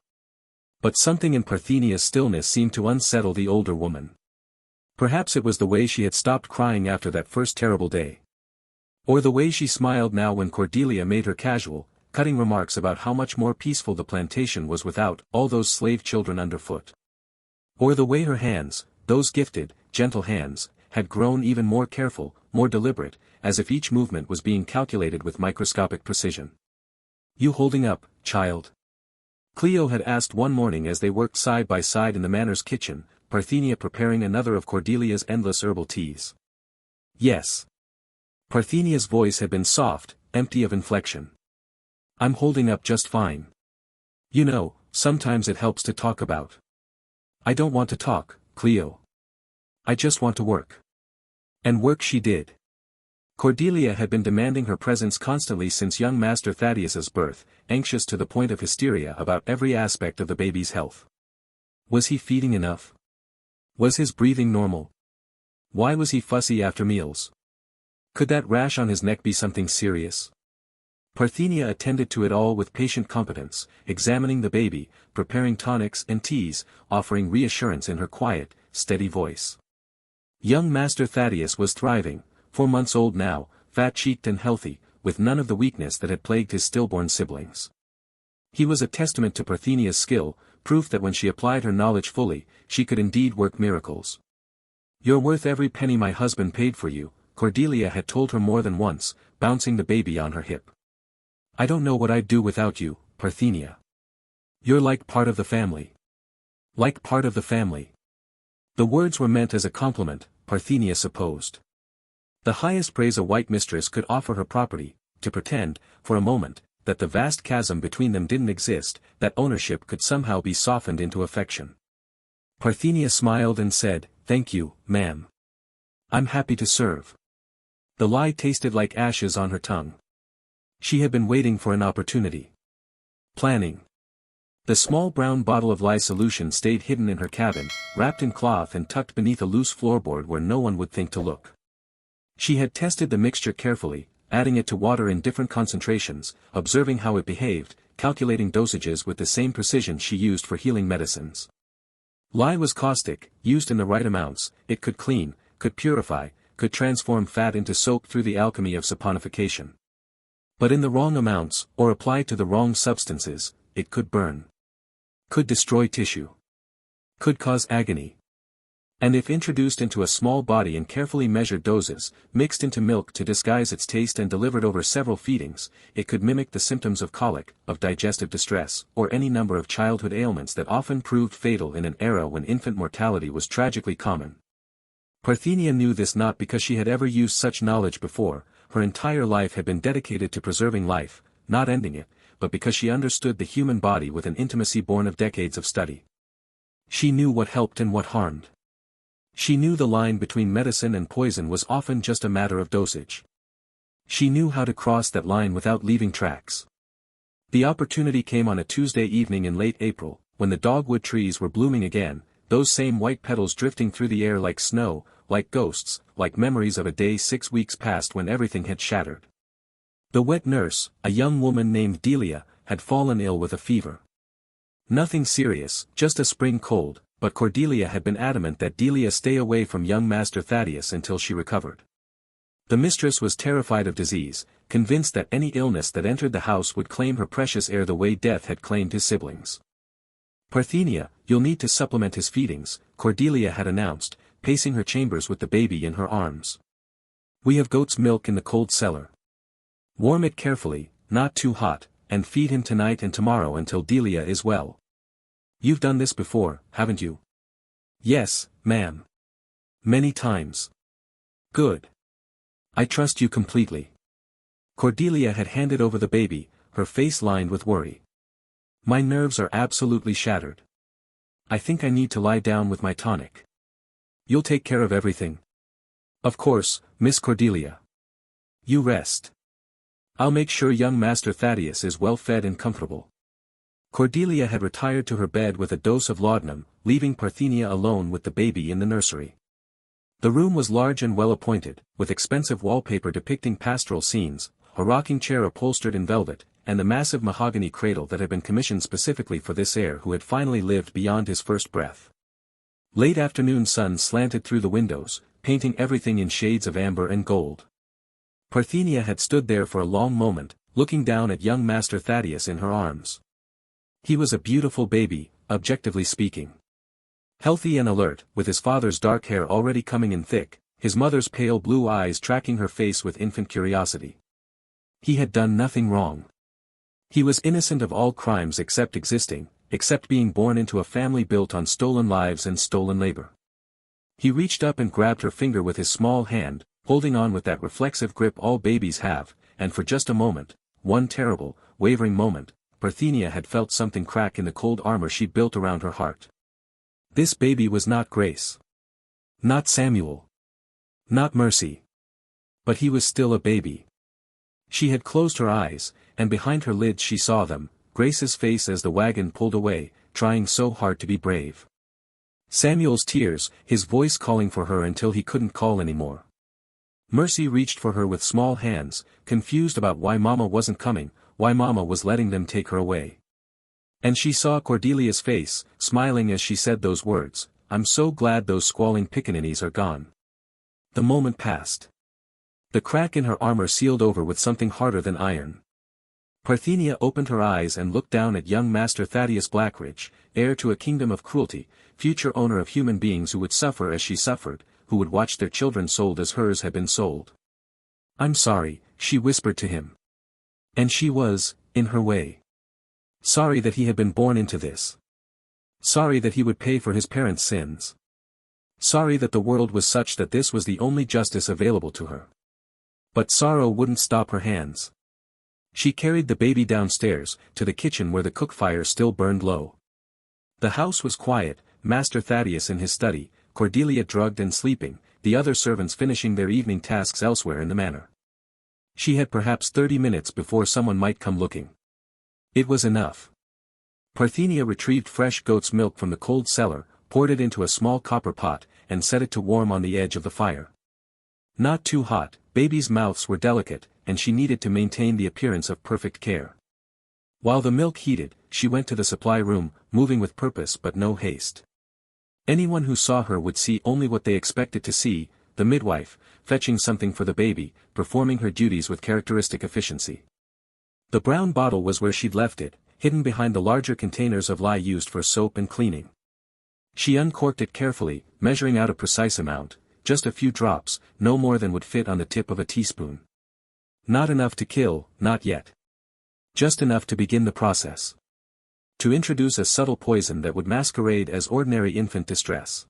But something in Parthenia's stillness seemed to unsettle the older woman. Perhaps it was the way she had stopped crying after that first terrible day. Or the way she smiled now when Cordelia made her casual, cutting remarks about how much more peaceful the plantation was without all those slave children underfoot. Or the way her hands, those gifted, gentle hands, had grown even more careful, more deliberate, as if each movement was being calculated with microscopic precision. You holding up, child? Cleo had asked one morning as they worked side by side in the manor's kitchen, Parthenia preparing another of Cordelia's endless herbal teas. Yes. Parthenia's voice had been soft, empty of inflection. I'm holding up just fine. You know, sometimes it helps to talk about. I don't want to talk, Cleo. I just want to work. And work she did. Cordelia had been demanding her presence constantly since young Master Thaddeus's birth, anxious to the point of hysteria about every aspect of the baby's health. Was he feeding enough? Was his breathing normal? Why was he fussy after meals? Could that rash on his neck be something serious? Parthenia attended to it all with patient competence, examining the baby, preparing tonics and teas, offering reassurance in her quiet, steady voice. Young Master Thaddeus was thriving, 4 months old now, fat-cheeked and healthy, with none of the weakness that had plagued his stillborn siblings. He was a testament to Parthenia's skill, proof that when she applied her knowledge fully, she could indeed work miracles. You're worth every penny my husband paid for you, Cordelia had told her more than once, bouncing the baby on her hip. I don't know what I'd do without you, Parthenia. You're like part of the family. Like part of the family. The words were meant as a compliment, Parthenia supposed. The highest praise a white mistress could offer her property, to pretend, for a moment, that the vast chasm between them didn't exist, that ownership could somehow be softened into affection. Parthenia smiled and said, "Thank you, ma'am. I'm happy to serve." The lye tasted like ashes on her tongue. She had been waiting for an opportunity. Planning. The small brown bottle of lye solution stayed hidden in her cabin, wrapped in cloth and tucked beneath a loose floorboard where no one would think to look. She had tested the mixture carefully, adding it to water in different concentrations, observing how it behaved, calculating dosages with the same precision she used for healing medicines. Lye was caustic. Used in the right amounts, it could clean, could purify, could transform fat into soap through the alchemy of saponification. But in the wrong amounts, or applied to the wrong substances, it could burn. Could destroy tissue. Could cause agony. And if introduced into a small body in carefully measured doses, mixed into milk to disguise its taste and delivered over several feedings, it could mimic the symptoms of colic, of digestive distress, or any number of childhood ailments that often proved fatal in an era when infant mortality was tragically common. Parthenia knew this not because she had ever used such knowledge before. Her entire life had been dedicated to preserving life, not ending it, but because she understood the human body with an intimacy born of decades of study. She knew what helped and what harmed. She knew the line between medicine and poison was often just a matter of dosage. She knew how to cross that line without leaving tracks. The opportunity came on a Tuesday evening in late April, when the dogwood trees were blooming again, those same white petals drifting through the air like snow, like ghosts, like memories of a day 6 weeks past when everything had shattered. The wet nurse, a young woman named Delia, had fallen ill with a fever. Nothing serious, just a spring cold, but Cordelia had been adamant that Delia stay away from young Master Thaddeus until she recovered. The mistress was terrified of disease, convinced that any illness that entered the house would claim her precious heir the way death had claimed his siblings. Parthenia, you'll need to supplement his feedings, Cordelia had announced, pacing her chambers with the baby in her arms. We have goat's milk in the cold cellar. Warm it carefully, not too hot, and feed him tonight and tomorrow until Delia is well. You've done this before, haven't you? Yes, ma'am. Many times. Good. I trust you completely. Cordelia had handed over the baby, her face lined with worry. My nerves are absolutely shattered. I think I need to lie down with my tonic. You'll take care of everything? Of course, Miss Cordelia. You rest. I'll make sure young Master Thaddeus is well fed and comfortable. Cordelia had retired to her bed with a dose of laudanum, leaving Parthenia alone with the baby in the nursery. The room was large and well appointed, with expensive wallpaper depicting pastoral scenes, a rocking chair upholstered in velvet, and the massive mahogany cradle that had been commissioned specifically for this heir who had finally lived beyond his first breath. Late afternoon sun slanted through the windows, painting everything in shades of amber and gold. Parthenia had stood there for a long moment, looking down at young Master Thaddeus in her arms. He was a beautiful baby, objectively speaking. Healthy and alert, with his father's dark hair already coming in thick, his mother's pale blue eyes tracking her face with infant curiosity. He had done nothing wrong. He was innocent of all crimes except being born into a family built on stolen lives and stolen labor. He reached up and grabbed her finger with his small hand, holding on with that reflexive grip all babies have, and for just a moment, one terrible, wavering moment, Parthenia had felt something crack in the cold armor she built around her heart. This baby was not Grace. Not Samuel. Not Mercy. But he was still a baby. She had closed her eyes, and behind her lids she saw them, Grace's face as the wagon pulled away, trying so hard to be brave. Samuel's tears, his voice calling for her until he couldn't call anymore. Mercy reached for her with small hands, confused about why Mama wasn't coming, why Mama was letting them take her away. And she saw Cordelia's face, smiling as she said those words, I'm so glad those squalling pickaninnies are gone. The moment passed. The crack in her armor sealed over with something harder than iron. Parthenia opened her eyes and looked down at young Master Thaddeus Blackridge, heir to a kingdom of cruelty, future owner of human beings who would suffer as she suffered, who would watch their children sold as hers had been sold. I'm sorry, she whispered to him. And she was, in her way. Sorry that he had been born into this. Sorry that he would pay for his parents' sins. Sorry that the world was such that this was the only justice available to her. But sorrow wouldn't stop her hands. She carried the baby downstairs, to the kitchen where the cook fire still burned low. The house was quiet, Master Thaddeus in his study, Cordelia drugged and sleeping, the other servants finishing their evening tasks elsewhere in the manor. She had perhaps 30 minutes before someone might come looking. It was enough. Parthenia retrieved fresh goat's milk from the cold cellar, poured it into a small copper pot, and set it to warm on the edge of the fire. Not too hot, babies' mouths were delicate, and she needed to maintain the appearance of perfect care. While the milk heated, she went to the supply room, moving with purpose but no haste. Anyone who saw her would see only what they expected to see, the midwife, fetching something for the baby, performing her duties with characteristic efficiency. The brown bottle was where she'd left it, hidden behind the larger containers of lye used for soap and cleaning. She uncorked it carefully, measuring out a precise amount, just a few drops, no more than would fit on the tip of a teaspoon. Not enough to kill, not yet. Just enough to begin the process. To introduce a subtle poison that would masquerade as ordinary infant distress.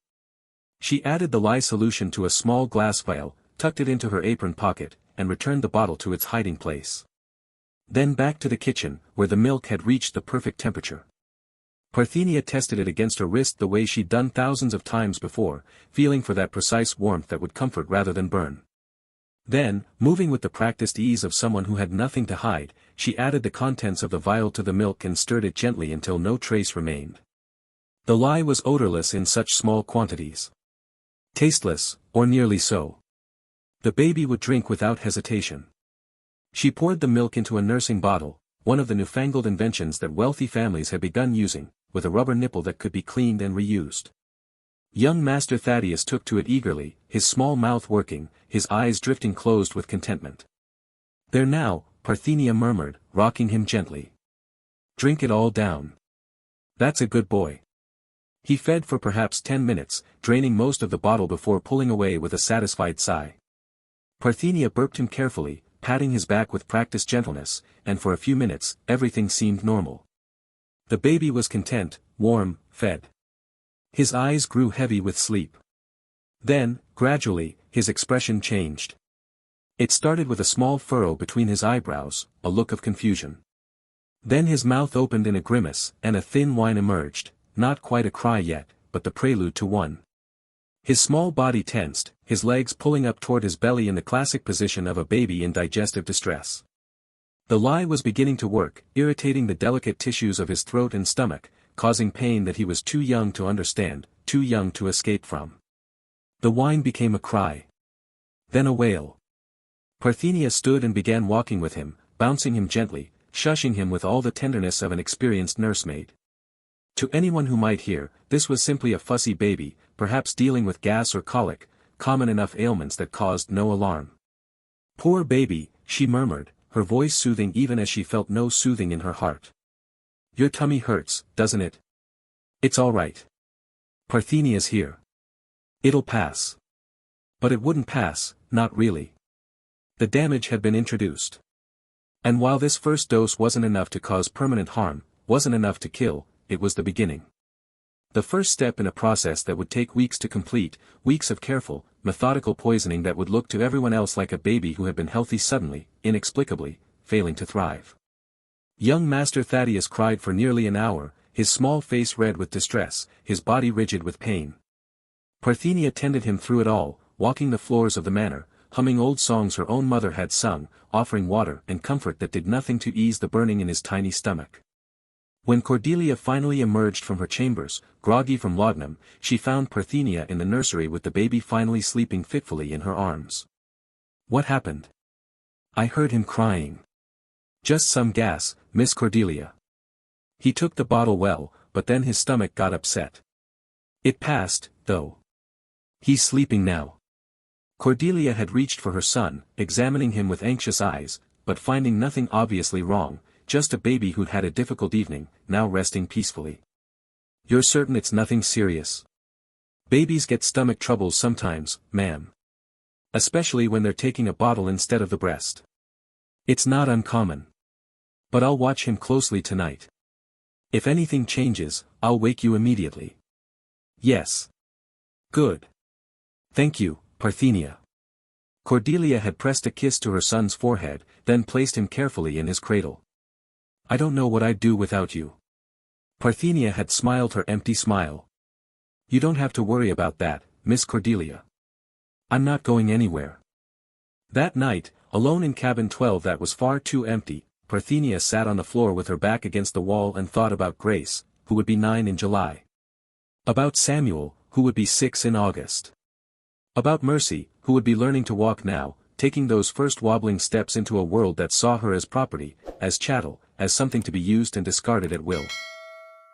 She added the lye solution to a small glass vial, tucked it into her apron pocket, and returned the bottle to its hiding place. Then back to the kitchen, where the milk had reached the perfect temperature. Parthenia tested it against her wrist the way she'd done thousands of times before, feeling for that precise warmth that would comfort rather than burn. Then, moving with the practiced ease of someone who had nothing to hide, she added the contents of the vial to the milk and stirred it gently until no trace remained. The lye was odorless in such small quantities. Tasteless, or nearly so. The baby would drink without hesitation. She poured the milk into a nursing bottle, one of the newfangled inventions that wealthy families had begun using, with a rubber nipple that could be cleaned and reused. Young Master Thaddeus took to it eagerly, his small mouth working, his eyes drifting closed with contentment. "There now," Parthenia murmured, rocking him gently. "Drink it all down. That's a good boy." He fed for perhaps 10 minutes, draining most of the bottle before pulling away with a satisfied sigh. Parthenia burped him carefully, patting his back with practiced gentleness, and for a few minutes, everything seemed normal. The baby was content, warm, fed. His eyes grew heavy with sleep. Then, gradually, his expression changed. It started with a small furrow between his eyebrows, a look of confusion. Then his mouth opened in a grimace, and a thin whine emerged, not quite a cry yet, but the prelude to one. His small body tensed, his legs pulling up toward his belly in the classic position of a baby in digestive distress. The lye was beginning to work, irritating the delicate tissues of his throat and stomach, causing pain that he was too young to understand, too young to escape from. The whine became a cry. Then a wail. Parthenia stood and began walking with him, bouncing him gently, shushing him with all the tenderness of an experienced nursemaid. To anyone who might hear, this was simply a fussy baby, perhaps dealing with gas or colic, common enough ailments that caused no alarm. "Poor baby," she murmured, her voice soothing even as she felt no soothing in her heart. "Your tummy hurts, doesn't it? It's all right. Parthenia's here. It'll pass." But it wouldn't pass, not really. The damage had been introduced. And while this first dose wasn't enough to cause permanent harm, wasn't enough to kill, it was the beginning. The first step in a process that would take weeks to complete, weeks of careful, methodical poisoning that would look to everyone else like a baby who had been healthy suddenly, inexplicably, failing to thrive. Young Master Thaddeus cried for nearly an hour, his small face red with distress, his body rigid with pain. Parthenia tended him through it all, walking the floors of the manor, humming old songs her own mother had sung, offering water and comfort that did nothing to ease the burning in his tiny stomach. When Cordelia finally emerged from her chambers, groggy from laudanum, she found Parthenia in the nursery with the baby finally sleeping fitfully in her arms. "What happened?" "I heard him crying." "Just some gas, Miss Cordelia." He took the bottle well, but then his stomach got upset. "It passed, though. He's sleeping now." Cordelia had reached for her son, examining him with anxious eyes, but finding nothing obviously wrong, just a baby who'd had a difficult evening, now resting peacefully. "You're certain it's nothing serious?" "Babies get stomach troubles sometimes, ma'am. Especially when they're taking a bottle instead of the breast. It's not uncommon. But I'll watch him closely tonight. If anything changes, I'll wake you immediately." "Yes." "Good. Thank you, Parthenia." Cordelia had pressed a kiss to her son's forehead, then placed him carefully in his cradle. "I don't know what I'd do without you." Parthenia had smiled her empty smile. "You don't have to worry about that, Miss Cordelia. I'm not going anywhere." That night, alone in cabin 12 that was far too empty, Parthenia sat on the floor with her back against the wall and thought about Grace, who would be 9 in July. About Samuel, who would be 6 in August. About Mercy, who would be learning to walk now, taking those first wobbling steps into a world that saw her as property, as chattel, as something to be used and discarded at will.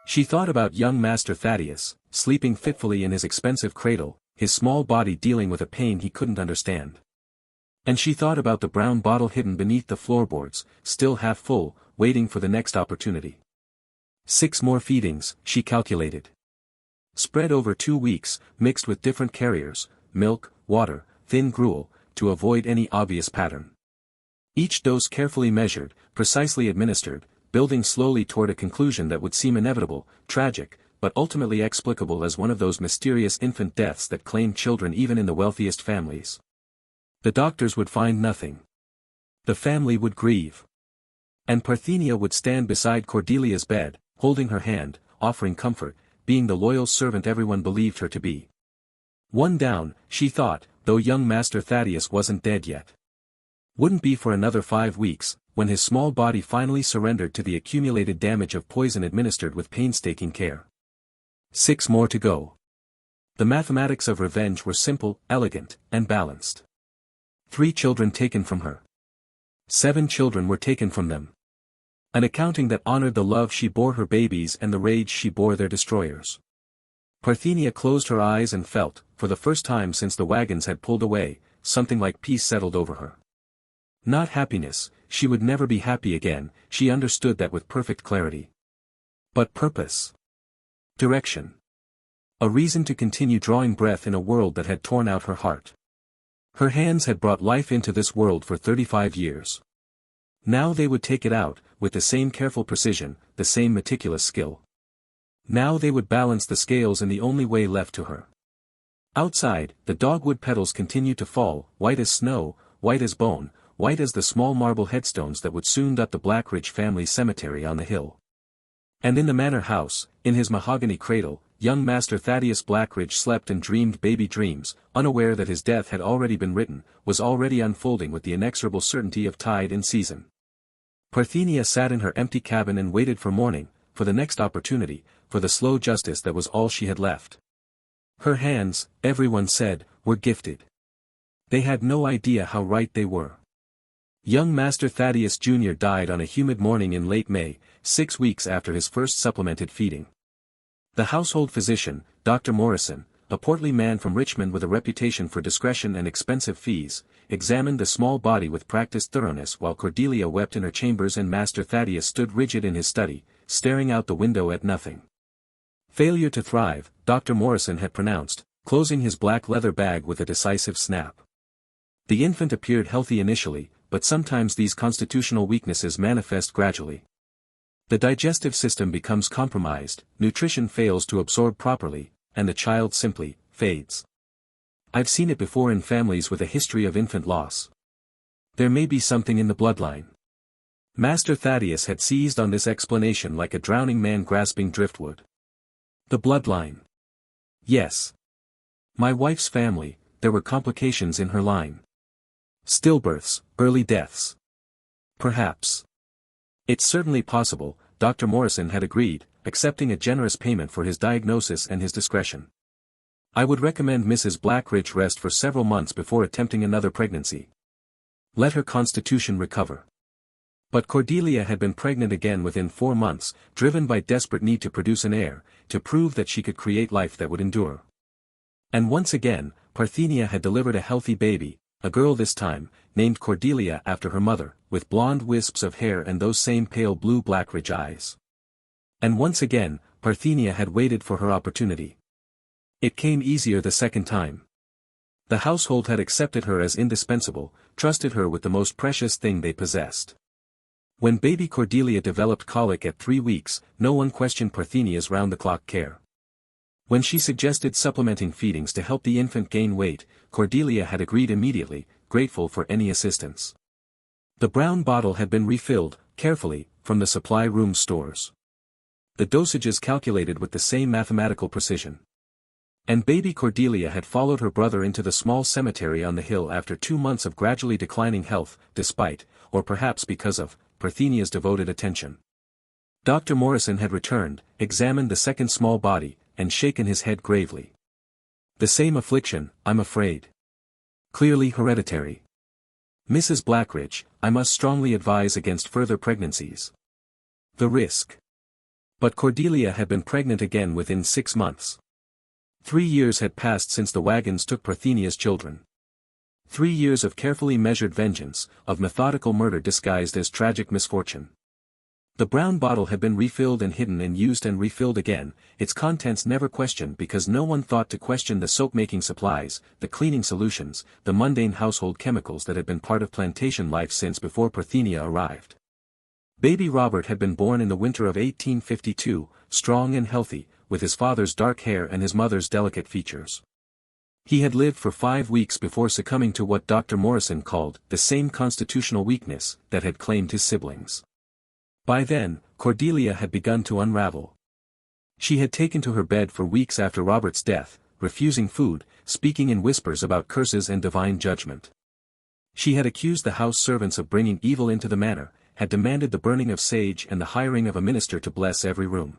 She thought about young Master Thaddeus, sleeping fitfully in his expensive cradle, his small body dealing with a pain he couldn't understand. And she thought about the brown bottle hidden beneath the floorboards, still half full, waiting for the next opportunity. 6 more feedings, she calculated. Spread over 2 weeks, mixed with different carriers, milk, water, thin gruel, to avoid any obvious pattern. Each dose carefully measured, precisely administered, building slowly toward a conclusion that would seem inevitable, tragic, but ultimately explicable as one of those mysterious infant deaths that claim children even in the wealthiest families. The doctors would find nothing. The family would grieve. And Parthenia would stand beside Cordelia's bed, holding her hand, offering comfort, being the loyal servant everyone believed her to be. One down, she thought, though young Master Thaddeus wasn't dead yet. Wouldn't be for another 5 weeks, when his small body finally surrendered to the accumulated damage of poison administered with painstaking care. 6 more to go. The mathematics of revenge were simple, elegant, and balanced. 3 children taken from her. 7 children were taken from them. An accounting that honored the love she bore her babies and the rage she bore their destroyers. Parthenia closed her eyes and felt, for the first time since the wagons had pulled away, something like peace settled over her. Not happiness, she would never be happy again, she understood that with perfect clarity. But purpose. Direction. A reason to continue drawing breath in a world that had torn out her heart. Her hands had brought life into this world for 35 years. Now they would take it out, with the same careful precision, the same meticulous skill. Now they would balance the scales in the only way left to her. Outside, the dogwood petals continued to fall, white as snow, white as bone, white as the small marble headstones that would soon dot the Blackridge family cemetery on the hill. And in the manor house, in his mahogany cradle, young Master Thaddeus Blackridge slept and dreamed baby dreams, unaware that his death had already been written, was already unfolding with the inexorable certainty of tide in season. Parthenia sat in her empty cabin and waited for morning, for the next opportunity, for the slow justice that was all she had left. Her hands, everyone said, were gifted. They had no idea how right they were. Young Master Thaddeus Jr. died on a humid morning in late May, 6 weeks after his first supplemented feeding. The household physician, Dr. Morrison, a portly man from Richmond with a reputation for discretion and expensive fees, examined the small body with practiced thoroughness while Cordelia wept in her chambers and Master Thaddeus stood rigid in his study, staring out the window at nothing. Failure to thrive, Dr. Morrison had pronounced, closing his black leather bag with a decisive snap. The infant appeared healthy initially, but sometimes these constitutional weaknesses manifest gradually. The digestive system becomes compromised, nutrition fails to absorb properly, and the child simply fades. I've seen it before in families with a history of infant loss. There may be something in the bloodline. Master Thaddeus had seized on this explanation like a drowning man grasping driftwood. The bloodline. Yes. My wife's family, there were complications in her line. Stillbirths, early deaths. Perhaps. It's certainly possible, Dr. Morrison had agreed, accepting a generous payment for his diagnosis and his discretion. I would recommend Mrs. Blackridge rest for several months before attempting another pregnancy. Let her constitution recover. But Cordelia had been pregnant again within 4 months, driven by desperate need to produce an heir, to prove that she could create life that would endure. And once again, Parthenia had delivered a healthy baby, a girl this time, named Cordelia after her mother, with blonde wisps of hair and those same pale blue Blackridge eyes. And once again, Parthenia had waited for her opportunity. It came easier the second time. The household had accepted her as indispensable, trusted her with the most precious thing they possessed. When baby Cordelia developed colic at 3 weeks, no one questioned Parthenia's round-the-clock care. When she suggested supplementing feedings to help the infant gain weight, Cordelia had agreed immediately, grateful for any assistance. The brown bottle had been refilled, carefully, from the supply room stores. The dosages calculated with the same mathematical precision. And baby Cordelia had followed her brother into the small cemetery on the hill after 2 months of gradually declining health, despite, or perhaps because of, Parthenia's devoted attention. Dr. Morrison had returned, examined the second small body, and shaken his head gravely. The same affliction, I'm afraid. Clearly hereditary. Mrs. Blackridge, I must strongly advise against further pregnancies. The risk. But Cordelia had been pregnant again within 6 months. 3 years had passed since the wagons took Parthenia's children. 3 years of carefully measured vengeance, of methodical murder disguised as tragic misfortune. The brown bottle had been refilled and hidden and used and refilled again, its contents never questioned because no one thought to question the soap-making supplies, the cleaning solutions, the mundane household chemicals that had been part of plantation life since before Parthenia arrived. Baby Robert had been born in the winter of 1852, strong and healthy, with his father's dark hair and his mother's delicate features. He had lived for 5 weeks before succumbing to what Dr. Morrison called the same constitutional weakness that had claimed his siblings. By then, Cordelia had begun to unravel. She had taken to her bed for weeks after Robert's death, refusing food, speaking in whispers about curses and divine judgment. She had accused the house servants of bringing evil into the manor, had demanded the burning of sage and the hiring of a minister to bless every room.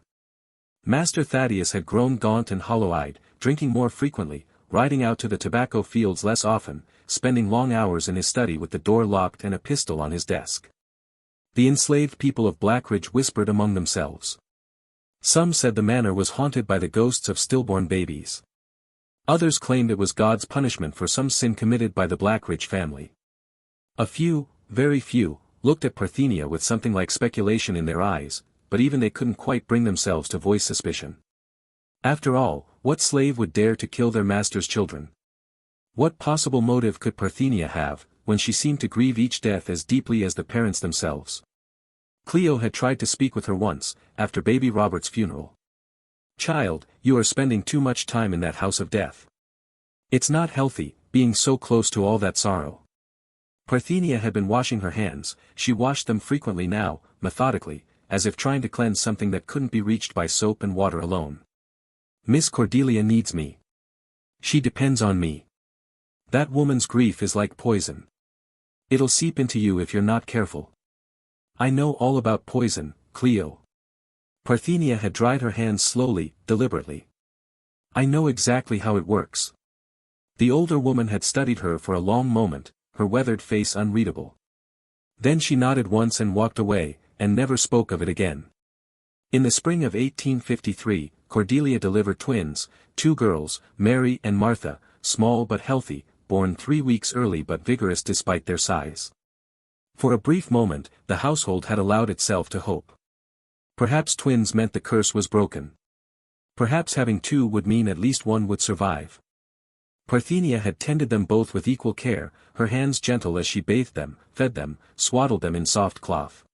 Master Thaddeus had grown gaunt and hollow-eyed, drinking more frequently, riding out to the tobacco fields less often, spending long hours in his study with the door locked and a pistol on his desk. The enslaved people of Blackridge whispered among themselves. Some said the manor was haunted by the ghosts of stillborn babies. Others claimed it was God's punishment for some sin committed by the Blackridge family. A few, very few, looked at Parthenia with something like speculation in their eyes, but even they couldn't quite bring themselves to voice suspicion. After all, what slave would dare to kill their master's children? What possible motive could Parthenia have, when she seemed to grieve each death as deeply as the parents themselves? Cleo had tried to speak with her once, after baby Robert's funeral. Child, you are spending too much time in that house of death. It's not healthy, being so close to all that sorrow. Parthenia had been washing her hands, she washed them frequently now, methodically, as if trying to cleanse something that couldn't be reached by soap and water alone. Miss Cordelia needs me. She depends on me. That woman's grief is like poison. It'll seep into you if you're not careful. I know all about poison, Cleo. Parthenia had dried her hands slowly, deliberately. I know exactly how it works. The older woman had studied her for a long moment, her weathered face unreadable. Then she nodded once and walked away, and never spoke of it again. In the spring of 1853, Cordelia delivered twins, 2 girls, Mary and Martha, small but healthy, born 3 weeks early but vigorous despite their size. For a brief moment, the household had allowed itself to hope. Perhaps twins meant the curse was broken. Perhaps having 2 would mean at least one would survive. Parthenia had tended them both with equal care, her hands gentle as she bathed them, fed them, swaddled them in soft cloth.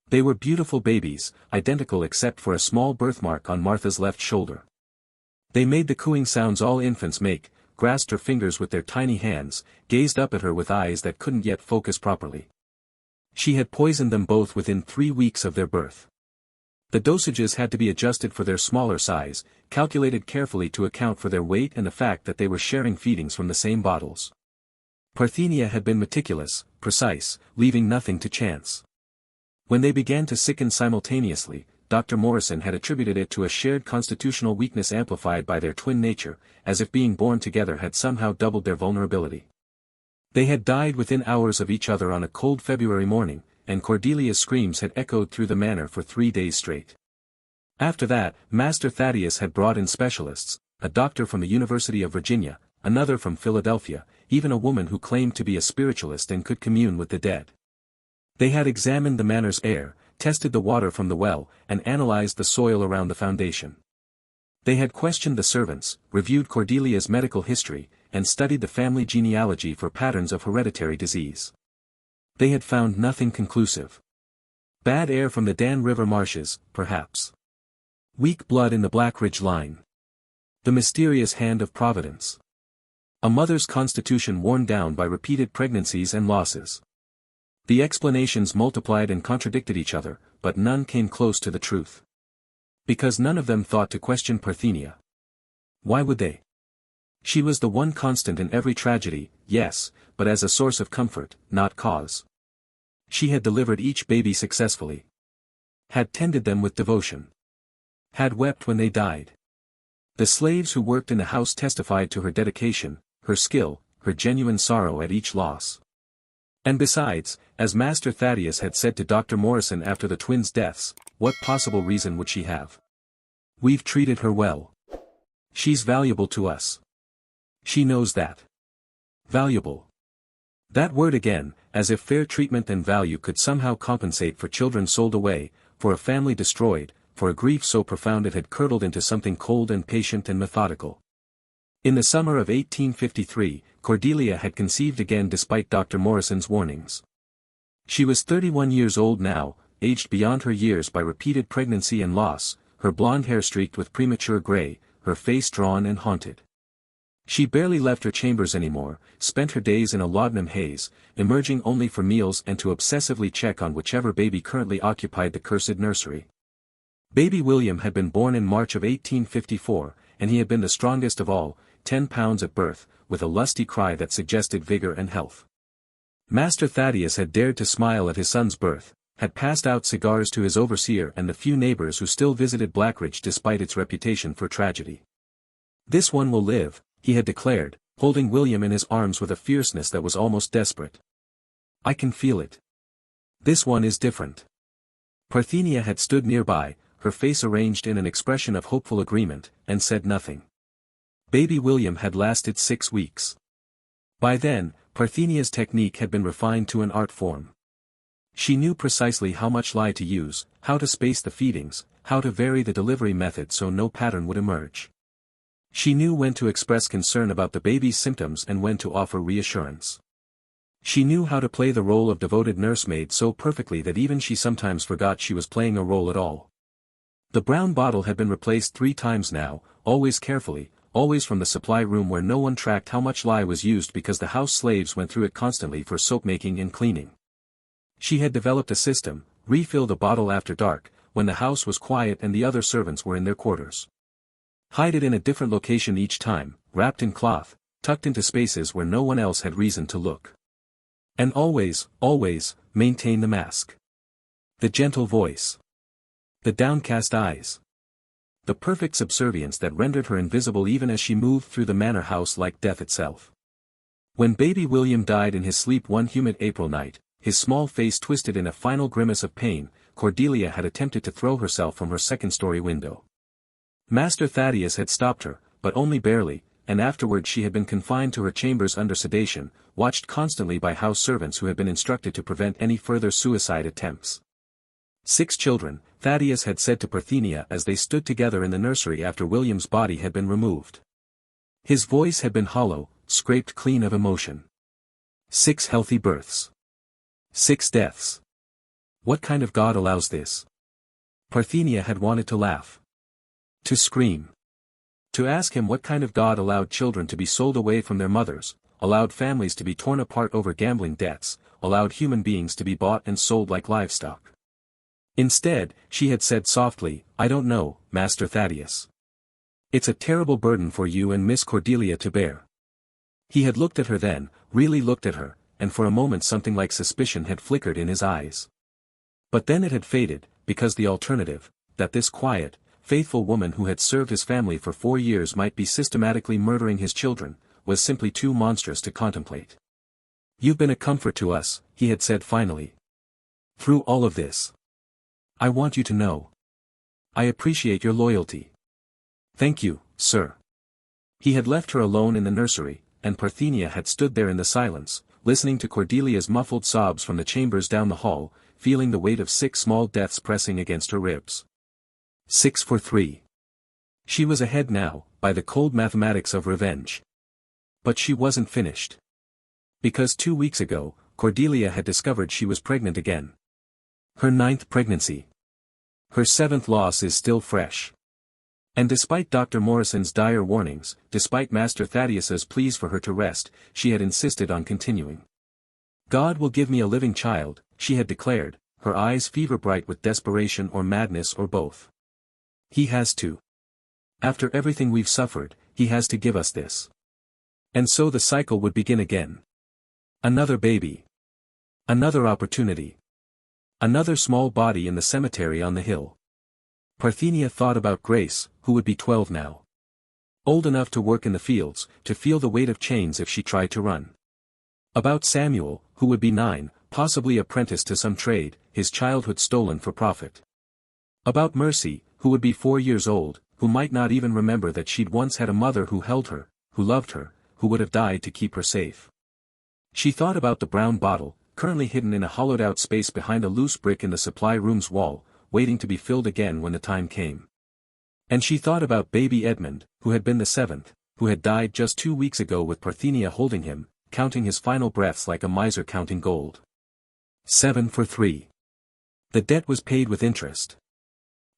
They were beautiful babies, identical except for a small birthmark on Martha's left shoulder. They made the cooing sounds all infants make, grasped her fingers with their tiny hands, gazed up at her with eyes that couldn't yet focus properly. She had poisoned them both within 3 weeks of their birth. The dosages had to be adjusted for their smaller size, calculated carefully to account for their weight and the fact that they were sharing feedings from the same bottles. Parthenia had been meticulous, precise, leaving nothing to chance. When they began to sicken simultaneously, Dr. Morrison had attributed it to a shared constitutional weakness amplified by their twin nature, as if being born together had somehow doubled their vulnerability. They had died within hours of each other on a cold February morning, and Cordelia's screams had echoed through the manor for 3 days straight. After that, Master Thaddeus had brought in specialists, a doctor from the University of Virginia, another from Philadelphia, even a woman who claimed to be a spiritualist and could commune with the dead. They had examined the manor's air, tested the water from the well, and analyzed the soil around the foundation. They had questioned the servants, reviewed Cordelia's medical history, and studied the family genealogy for patterns of hereditary disease. They had found nothing conclusive. Bad air from the Dan River marshes, perhaps. Weak blood in the Blackridge line. The mysterious hand of Providence. A mother's constitution worn down by repeated pregnancies and losses. The explanations multiplied and contradicted each other, but none came close to the truth. Because none of them thought to question Parthenia. Why would they? She was the one constant in every tragedy, yes, but as a source of comfort, not cause. She had delivered each baby successfully. Had tended them with devotion. Had wept when they died. The slaves who worked in the house testified to her dedication, her skill, her genuine sorrow at each loss. And besides, as Master Thaddeus had said to Dr. Morrison after the twins' deaths, what possible reason would she have? We've treated her well. She's valuable to us. She knows that. Valuable. That word again, as if fair treatment and value could somehow compensate for children sold away, for a family destroyed, for a grief so profound it had curdled into something cold and patient and methodical. In the summer of 1853, Cordelia had conceived again despite Dr. Morrison's warnings. She was 31 years old now, aged beyond her years by repeated pregnancy and loss, her blonde hair streaked with premature gray, her face drawn and haunted. She barely left her chambers anymore, spent her days in a laudanum haze, emerging only for meals and to obsessively check on whichever baby currently occupied the cursed nursery. Baby William had been born in March of 1854, and he had been the strongest of all, 10 pounds at birth, with a lusty cry that suggested vigor and health. Master Thaddeus had dared to smile at his son's birth, had passed out cigars to his overseer and the few neighbors who still visited Blackridge despite its reputation for tragedy. This one will live, he had declared, holding William in his arms with a fierceness that was almost desperate. I can feel it. This one is different. Parthenia had stood nearby, her face arranged in an expression of hopeful agreement, and said nothing. Baby William had lasted 6 weeks. By then, Parthenia's technique had been refined to an art form. She knew precisely how much lye to use, how to space the feedings, how to vary the delivery method so no pattern would emerge. She knew when to express concern about the baby's symptoms and when to offer reassurance. She knew how to play the role of devoted nursemaid so perfectly that even she sometimes forgot she was playing a role at all. The brown bottle had been replaced 3 times now, always carefully, always from the supply room where no one tracked how much lye was used because the house slaves went through it constantly for soap making and cleaning. She had developed a system, refill the bottle after dark, when the house was quiet and the other servants were in their quarters. Hide it in a different location each time, wrapped in cloth, tucked into spaces where no one else had reason to look. And always, always, maintain the mask. The gentle voice. The downcast eyes. The perfect subservience that rendered her invisible even as she moved through the manor house like death itself. When baby William died in his sleep one humid April night, his small face twisted in a final grimace of pain, Cordelia had attempted to throw herself from her second-story window. Master Thaddeus had stopped her, but only barely, and afterward she had been confined to her chambers under sedation, watched constantly by house servants who had been instructed to prevent any further suicide attempts. 6 children, Thaddeus had said to Parthenia as they stood together in the nursery after William's body had been removed. His voice had been hollow, scraped clean of emotion. 6 healthy births. 6 deaths. What kind of God allows this? Parthenia had wanted to laugh. To scream. To ask him what kind of God allowed children to be sold away from their mothers, allowed families to be torn apart over gambling debts, allowed human beings to be bought and sold like livestock. Instead, she had said softly, I don't know, Master Thaddeus. It's a terrible burden for you and Miss Cordelia to bear. He had looked at her then, really looked at her, and for a moment something like suspicion had flickered in his eyes. But then it had faded, because the alternative, that this quiet, faithful woman who had served his family for 4 years might be systematically murdering his children, was simply too monstrous to contemplate. You've been a comfort to us, he had said finally. Through all of this. I want you to know. I appreciate your loyalty. Thank you, sir. He had left her alone in the nursery, and Parthenia had stood there in the silence, listening to Cordelia's muffled sobs from the chambers down the hall, feeling the weight of 6 small deaths pressing against her ribs. 6 for 3. She was ahead now, by the cold mathematics of revenge. But she wasn't finished. Because 2 weeks ago, Cordelia had discovered she was pregnant again. Her 9th pregnancy. Her 7th loss is still fresh. And despite Dr. Morrison's dire warnings, despite Master Thaddeus's pleas for her to rest, she had insisted on continuing. God will give me a living child, she had declared, her eyes fever-bright with desperation or madness or both. He has to. After everything we've suffered, he has to give us this. And so the cycle would begin again. Another baby. Another opportunity. Another small body in the cemetery on the hill. Parthenia thought about Grace, who would be 12 now. Old enough to work in the fields, to feel the weight of chains if she tried to run. About Samuel, who would be 9, possibly apprenticed to some trade, his childhood stolen for profit. About Mercy, who would be 4 years old, who might not even remember that she'd once had a mother who held her, who loved her, who would have died to keep her safe. She thought about the brown bottle, currently hidden in a hollowed-out space behind a loose brick in the supply room's wall, waiting to be filled again when the time came. And she thought about baby Edmund, who had been the 7th, who had died just 2 weeks ago with Parthenia holding him, counting his final breaths like a miser counting gold. 7 for 3. The debt was paid with interest.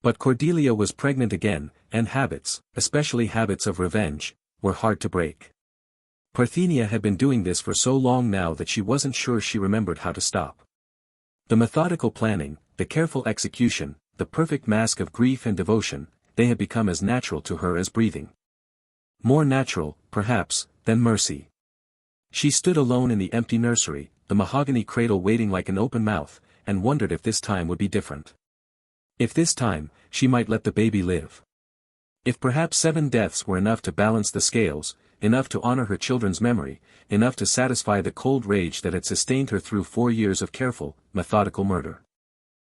But Cordelia was pregnant again, and habits, especially habits of revenge, were hard to break. Parthenia had been doing this for so long now that she wasn't sure she remembered how to stop. The methodical planning, the careful execution, the perfect mask of grief and devotion, they had become as natural to her as breathing. More natural, perhaps, than mercy. She stood alone in the empty nursery, the mahogany cradle waiting like an open mouth, and wondered if this time would be different. If this time, she might let the baby live. If perhaps 7 deaths were enough to balance the scales, enough to honor her children's memory, enough to satisfy the cold rage that had sustained her through 4 years of careful, methodical murder.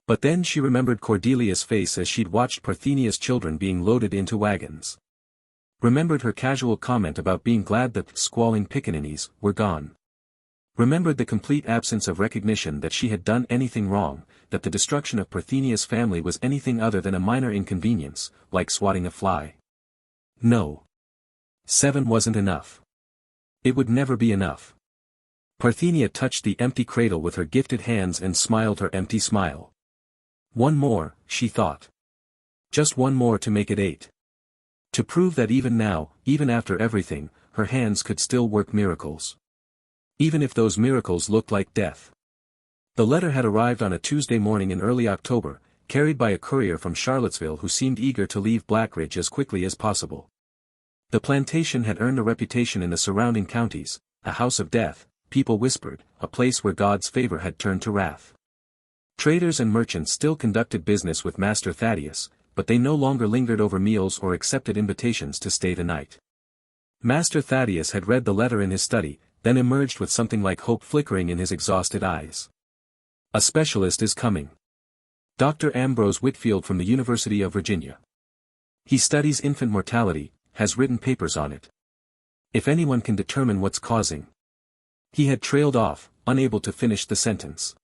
But then she remembered Cordelia's face as she'd watched Parthenia's children being loaded into wagons. Remembered her casual comment about being glad that squalling pickaninnies were gone. Remembered the complete absence of recognition that she had done anything wrong, that the destruction of Parthenia's family was anything other than a minor inconvenience, like swatting a fly. No. 7 wasn't enough. It would never be enough. Parthenia touched the empty cradle with her gifted hands and smiled her empty smile. One more, she thought. Just one more to make it 8. To prove that even now, even after everything, her hands could still work miracles. Even if those miracles looked like death. The letter had arrived on a Tuesday morning in early October, carried by a courier from Charlottesville who seemed eager to leave Blackridge as quickly as possible. The plantation had earned a reputation in the surrounding counties, a house of death, people whispered, a place where God's favor had turned to wrath. Traders and merchants still conducted business with Master Thaddeus, but they no longer lingered over meals or accepted invitations to stay the night. Master Thaddeus had read the letter in his study, then emerged with something like hope flickering in his exhausted eyes. A specialist is coming. Dr. Ambrose Whitfield from the University of Virginia. He studies infant mortality, has written papers on it. If anyone can determine what's causing. He had trailed off, unable to finish the sentence.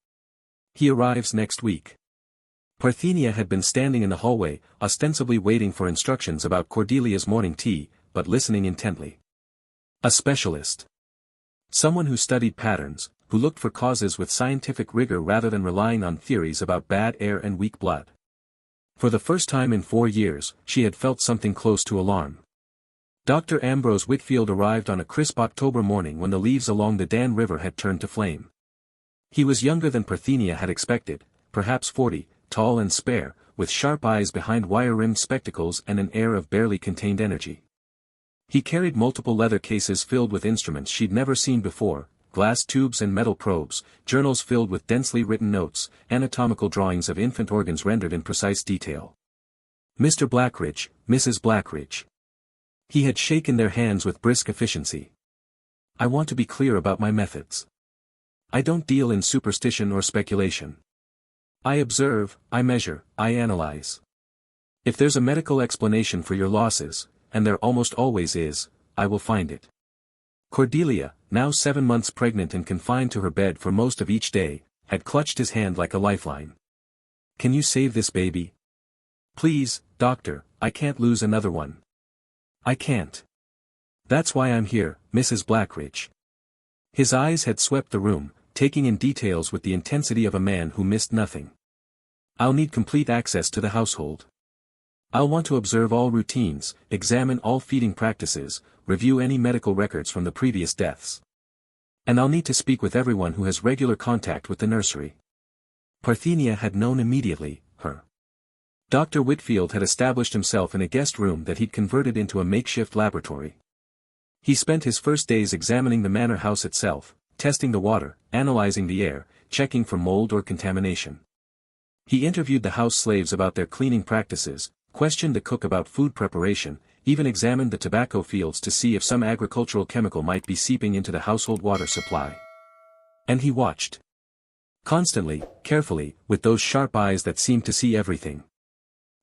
He arrives next week. Parthenia had been standing in the hallway, ostensibly waiting for instructions about Cordelia's morning tea, but listening intently. A specialist. Someone who studied patterns, who looked for causes with scientific rigor rather than relying on theories about bad air and weak blood. For the first time in 4 years, she had felt something close to alarm. Dr. Ambrose Whitfield arrived on a crisp October morning when the leaves along the Dan River had turned to flame. He was younger than Parthenia had expected, perhaps 40, tall and spare, with sharp eyes behind wire-rimmed spectacles and an air of barely contained energy. He carried multiple leather cases filled with instruments she'd never seen before, glass tubes and metal probes, journals filled with densely written notes, anatomical drawings of infant organs rendered in precise detail. Mr. Blackridge, Mrs. Blackridge. He had shaken their hands with brisk efficiency. I want to be clear about my methods. I don't deal in superstition or speculation. I observe, I measure, I analyze. If there's a medical explanation for your losses, and there almost always is, I will find it. Cordelia, now 7 months pregnant and confined to her bed for most of each day, had clutched his hand like a lifeline. Can you save this baby? Please, doctor, I can't lose another one. I can't. That's why I'm here, Mrs. Blackridge. His eyes had swept the room, taking in details with the intensity of a man who missed nothing. I'll need complete access to the household. I'll want to observe all routines, examine all feeding practices, review any medical records from the previous deaths. And I'll need to speak with everyone who has regular contact with the nursery. Parthenia had known immediately, her Dr. Whitfield had established himself in a guest room that he'd converted into a makeshift laboratory. He spent his first days examining the manor house itself, testing the water, analyzing the air, checking for mold or contamination. He interviewed the house slaves about their cleaning practices, questioned the cook about food preparation, even examined the tobacco fields to see if some agricultural chemical might be seeping into the household water supply. And he watched. Constantly, carefully, with those sharp eyes that seemed to see everything.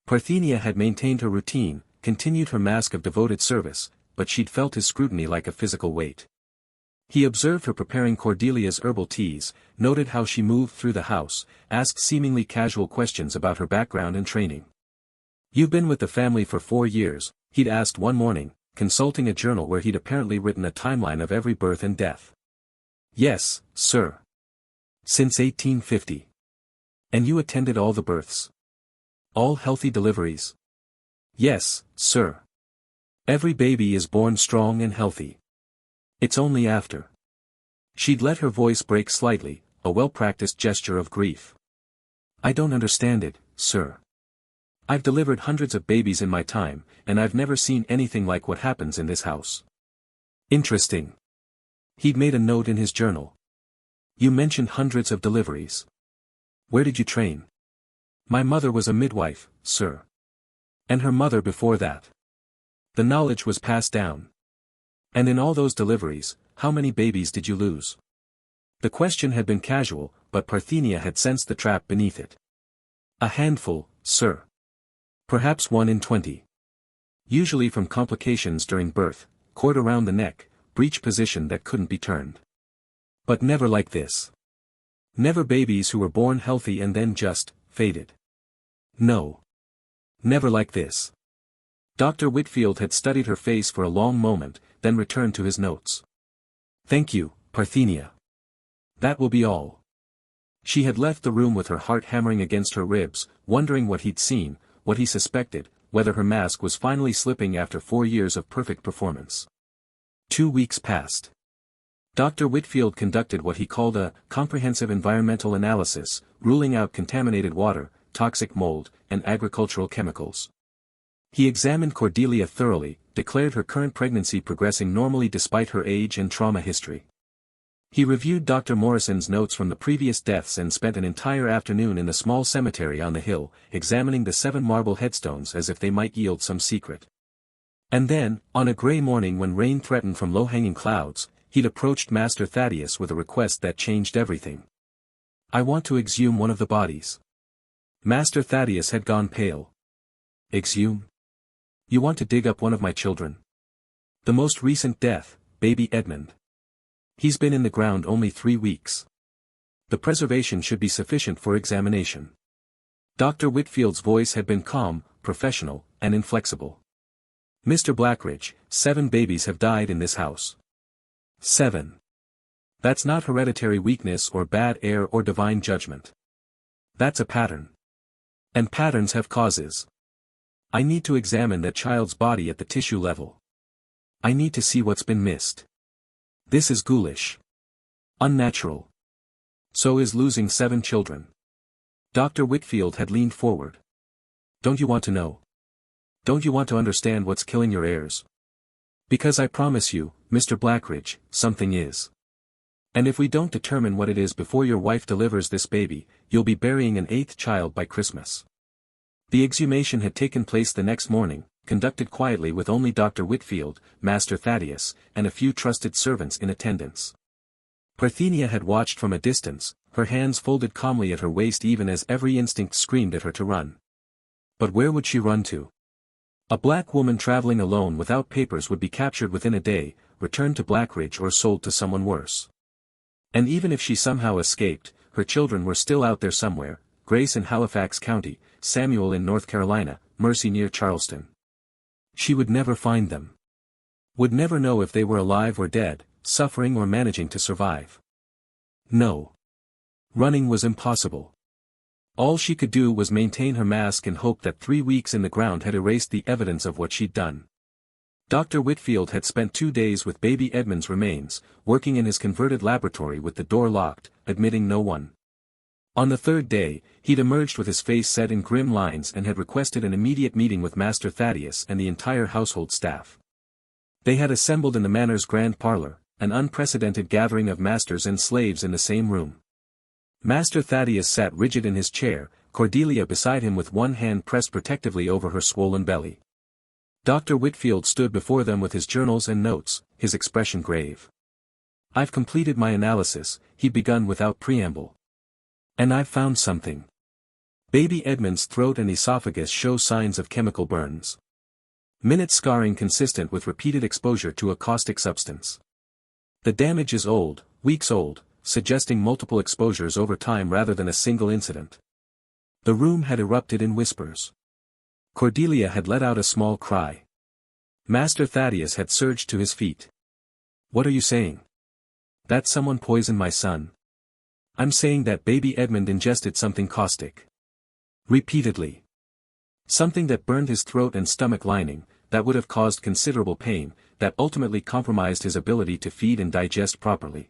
Parthenia had maintained her routine, continued her mask of devoted service, but she'd felt his scrutiny like a physical weight. He observed her preparing Cordelia's herbal teas, noted how she moved through the house, asked seemingly casual questions about her background and training. "You've been with the family for 4 years, he'd asked one morning, consulting a journal where he'd apparently written a timeline of every birth and death. "Yes, sir. Since 1850. "And you attended all the births? All healthy deliveries?" "Yes, sir. Every baby is born strong and healthy. It's only after." She'd let her voice break slightly, a well-practiced gesture of grief. "I don't understand it, sir. I've delivered hundreds of babies in my time, and I've never seen anything like what happens in this house." "Interesting." He'd made a note in his journal. "You mentioned hundreds of deliveries. Where did you train?" "My mother was a midwife, sir. And her mother before that." The knowledge was passed down. "And in all those deliveries, how many babies did you lose?" The question had been casual, but Parthenia had sensed the trap beneath it. "A handful, sir. Perhaps 1 in 20. Usually from complications during birth, cord around the neck, breech position that couldn't be turned. But never like this. Never babies who were born healthy and then just faded. No. Never like this." Dr. Whitfield had studied her face for a long moment, then returned to his notes. "Thank you, Parthenia. That will be all." She had left the room with her heart hammering against her ribs, wondering what he'd seen, what he suspected, whether her mask was finally slipping after 4 years of perfect performance. 2 weeks passed. Dr. Whitfield conducted what he called a comprehensive environmental analysis, ruling out contaminated water, toxic mold, and agricultural chemicals. He examined Cordelia thoroughly, declared her current pregnancy progressing normally despite her age and trauma history. He reviewed Dr. Morrison's notes from the previous deaths and spent an entire afternoon in the small cemetery on the hill, examining the 7 marble headstones as if they might yield some secret. And then, on a gray morning when rain threatened from low-hanging clouds, he'd approached Master Thaddeus with a request that changed everything. "I want to exhume one of the bodies." Master Thaddeus had gone pale. "Exhume? You want to dig up one of my children?" "The most recent death, baby Edmund. He's been in the ground only 3 weeks. The preservation should be sufficient for examination." Dr. Whitfield's voice had been calm, professional, and inflexible. "Mr. Blackridge, 7 babies have died in this house." 7. That's not hereditary weakness or bad air or divine judgment. That's a pattern. And patterns have causes. I need to examine that child's body at the tissue level. I need to see what's been missed. This is ghoulish. Unnatural. So is losing 7 children. Dr. Whitfield had leaned forward. "Don't you want to know? Don't you want to understand what's killing your heirs? Because I promise you, Mr. Blackridge, something is. And if we don't determine what it is before your wife delivers this baby, you'll be burying an 8th child by Christmas." The exhumation had taken place the next morning, conducted quietly with only Dr. Whitfield, Master Thaddeus, and a few trusted servants in attendance. Parthenia had watched from a distance, her hands folded calmly at her waist even as every instinct screamed at her to run. But where would she run to? A black woman traveling alone without papers would be captured within a day, returned to Blackridge or sold to someone worse. And even if she somehow escaped, her children were still out there somewhere, Grace in Halifax County, Samuel in North Carolina, Mercy near Charleston. She would never find them. Would never know if they were alive or dead, suffering or managing to survive. No. Running was impossible. All she could do was maintain her mask and hope that 3 weeks in the ground had erased the evidence of what she'd done. Dr. Whitfield had spent 2 days with baby Edmund's remains, working in his converted laboratory with the door locked, admitting no one. On the third day, he'd emerged with his face set in grim lines and had requested an immediate meeting with Master Thaddeus and the entire household staff. They had assembled in the manor's grand parlor, an unprecedented gathering of masters and slaves in the same room. Master Thaddeus sat rigid in his chair, Cordelia beside him with one hand pressed protectively over her swollen belly. Dr. Whitfield stood before them with his journals and notes, his expression grave. "I've completed my analysis," he begun without preamble. "And I've found something. Baby Edmund's throat and esophagus show signs of chemical burns. Minute scarring consistent with repeated exposure to a caustic substance. The damage is old, weeks old, suggesting multiple exposures over time rather than a single incident." The room had erupted in whispers. Cordelia had let out a small cry. Master Thaddeus had surged to his feet. "What are you saying? That someone poisoned my son?" "I'm saying that baby Edmund ingested something caustic. Repeatedly. Something that burned his throat and stomach lining, that would have caused considerable pain, that ultimately compromised his ability to feed and digest properly."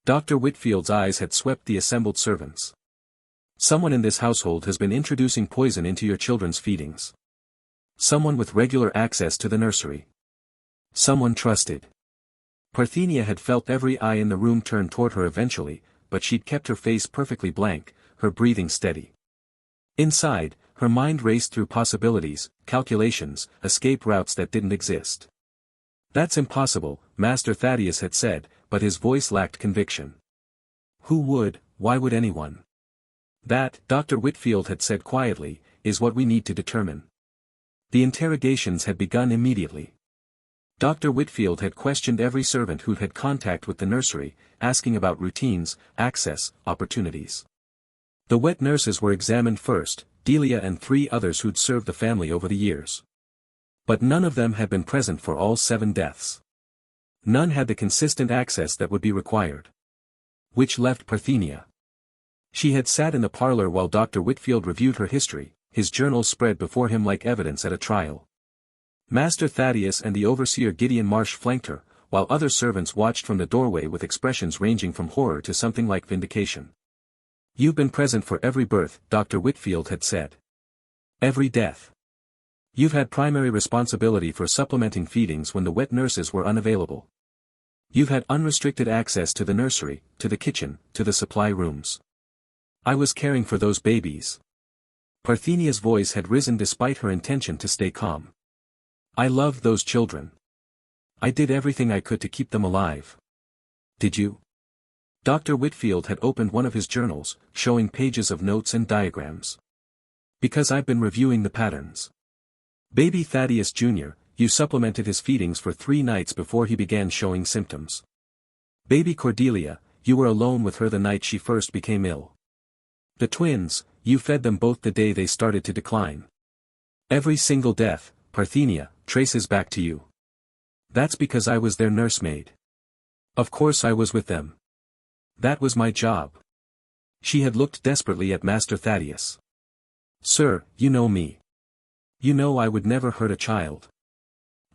Dr. Whitfield's eyes had swept the assembled servants. "Someone in this household has been introducing poison into your children's feedings. Someone with regular access to the nursery. Someone trusted." Parthenia had felt every eye in the room turn toward her eventually, but she'd kept her face perfectly blank, her breathing steady. Inside, her mind raced through possibilities, calculations, escape routes that didn't exist. "That's impossible," Master Thaddeus had said, but his voice lacked conviction. "Who would, why would anyone?" "That," Dr. Whitfield had said quietly, "is what we need to determine." The interrogations had begun immediately. Dr. Whitfield had questioned every servant who'd had contact with the nursery, asking about routines, access, opportunities. The wet nurses were examined first, Delia and 3 others who'd served the family over the years. But none of them had been present for all 7 deaths. None had the consistent access that would be required. Which left Parthenia. She had sat in the parlor while Dr. Whitfield reviewed her history, his journals spread before him like evidence at a trial. Master Thaddeus and the overseer Gideon Marsh flanked her, while other servants watched from the doorway with expressions ranging from horror to something like vindication. "You've been present for every birth," Dr. Whitfield had said. "Every death. You've had primary responsibility for supplementing feedings when the wet nurses were unavailable. You've had unrestricted access to the nursery, to the kitchen, to the supply rooms. I was caring for those babies." Parthenia's voice had risen despite her intention to stay calm. "I loved those children. I did everything I could to keep them alive." "Did you?" Dr. Whitfield had opened one of his journals, showing pages of notes and diagrams. "Because I've been reviewing the patterns. Baby Thaddeus Jr., you supplemented his feedings for 3 nights before he began showing symptoms. Baby Cordelia, you were alone with her the night she first became ill. The twins, you fed them both the day they started to decline. Every single death, Parthenia, traces back to you. That's because I was their nursemaid. Of course I was with them. That was my job." She had looked desperately at Master Thaddeus. "Sir, you know me. You know I would never hurt a child.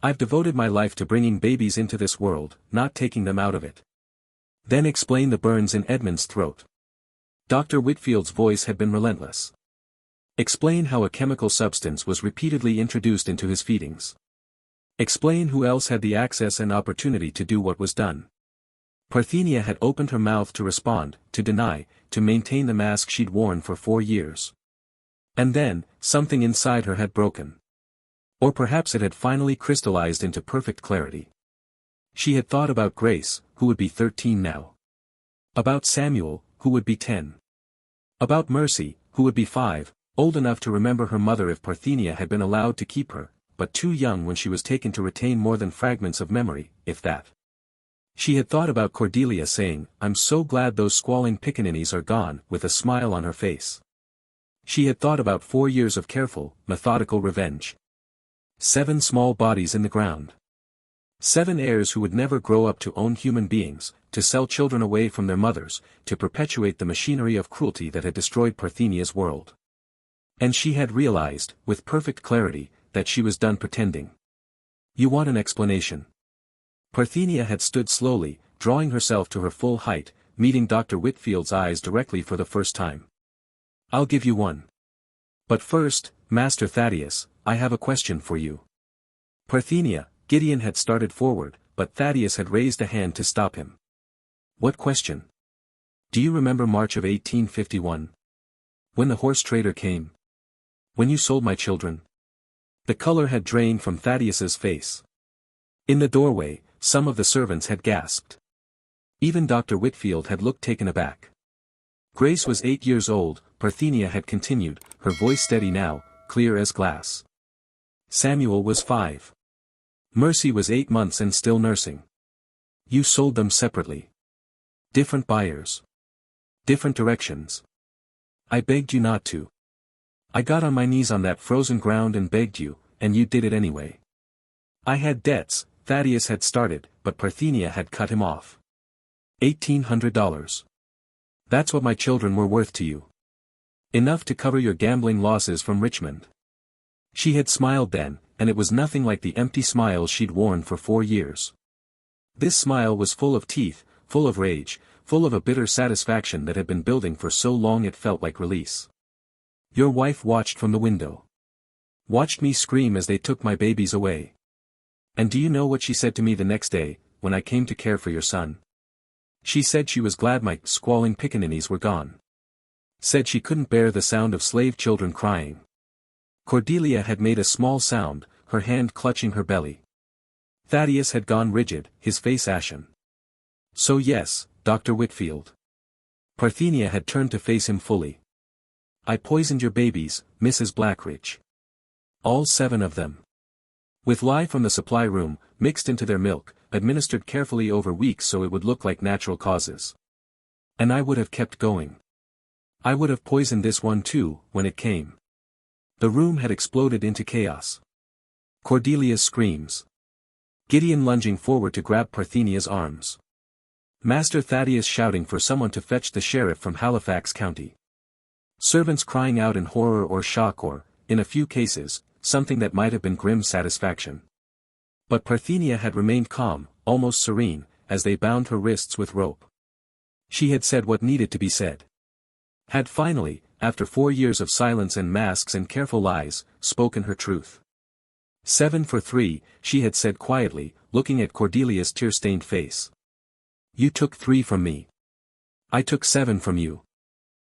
I've devoted my life to bringing babies into this world, not taking them out of it." "Then explain the burns in Edmund's throat." Dr. Whitfield's voice had been relentless. "Explain how a chemical substance was repeatedly introduced into his feedings. Explain who else had the access and opportunity to do what was done." Parthenia had opened her mouth to respond, to deny, to maintain the mask she'd worn for 4 years. And then, something inside her had broken. Or perhaps it had finally crystallized into perfect clarity. She had thought about Grace, who would be 13 now. About Samuel, who would be 10. About Mercy, who would be 5, old enough to remember her mother if Parthenia had been allowed to keep her, but too young when she was taken to retain more than fragments of memory, if that. She had thought about Cordelia saying, "I'm so glad those squalling pickaninnies are gone," with a smile on her face. She had thought about 4 years of careful, methodical revenge. 7 small bodies in the ground. 7 heirs who would never grow up to own human beings, to sell children away from their mothers, to perpetuate the machinery of cruelty that had destroyed Parthenia's world. And she had realized, with perfect clarity, that she was done pretending. "You want an explanation?" Parthenia had stood slowly, drawing herself to her full height, meeting Dr. Whitfield's eyes directly for the first time. "I'll give you one. But first, Master Thaddeus, I have a question for you." Parthenia, Gideon had started forward, but Thaddeus had raised a hand to stop him. "What question?" "Do you remember March of 1851? When the horse trader came? When you sold my children?" The color had drained from Thaddeus's face. In the doorway, some of the servants had gasped. Even Dr. Whitfield had looked taken aback. Grace was 8 years old, Parthenia had continued, her voice steady now, clear as glass. Samuel was 5. Mercy was 8 months and still nursing. You sold them separately. Different buyers. Different directions. I begged you not to. I got on my knees on that frozen ground and begged you, and you did it anyway. I had debts, Thaddeus had started, but Parthenia had cut him off. $1,800. That's what my children were worth to you. Enough to cover your gambling losses from Richmond. She had smiled then, and it was nothing like the empty smiles she'd worn for 4 years. This smile was full of teeth, full of rage, full of a bitter satisfaction that had been building for so long it felt like release. Your wife watched from the window. Watched me scream as they took my babies away. And do you know what she said to me the next day, when I came to care for your son? She said she was glad my squalling pickaninnies were gone. Said she couldn't bear the sound of slave children crying. Cordelia had made a small sound, her hand clutching her belly. Thaddeus had gone rigid, his face ashen. So yes, Dr. Whitfield. Parthenia had turned to face him fully. I poisoned your babies, Mrs. Blackridge. All 7 of them. With lye from the supply room, mixed into their milk, administered carefully over weeks so it would look like natural causes. And I would have kept going. I would have poisoned this one too, when it came. The room had exploded into chaos. Cordelia's screams. Gideon lunging forward to grab Parthenia's arms. Master Thaddeus shouting for someone to fetch the sheriff from Halifax County. Servants crying out in horror or shock or, in a few cases, something that might have been grim satisfaction. But Parthenia had remained calm, almost serene, as they bound her wrists with rope. She had said what needed to be said. Had finally, after 4 years of silence and masks and careful lies, spoken her truth. 7 for 3, she had said quietly, looking at Cordelia's tear-stained face. You took 3 from me. I took 7 from you.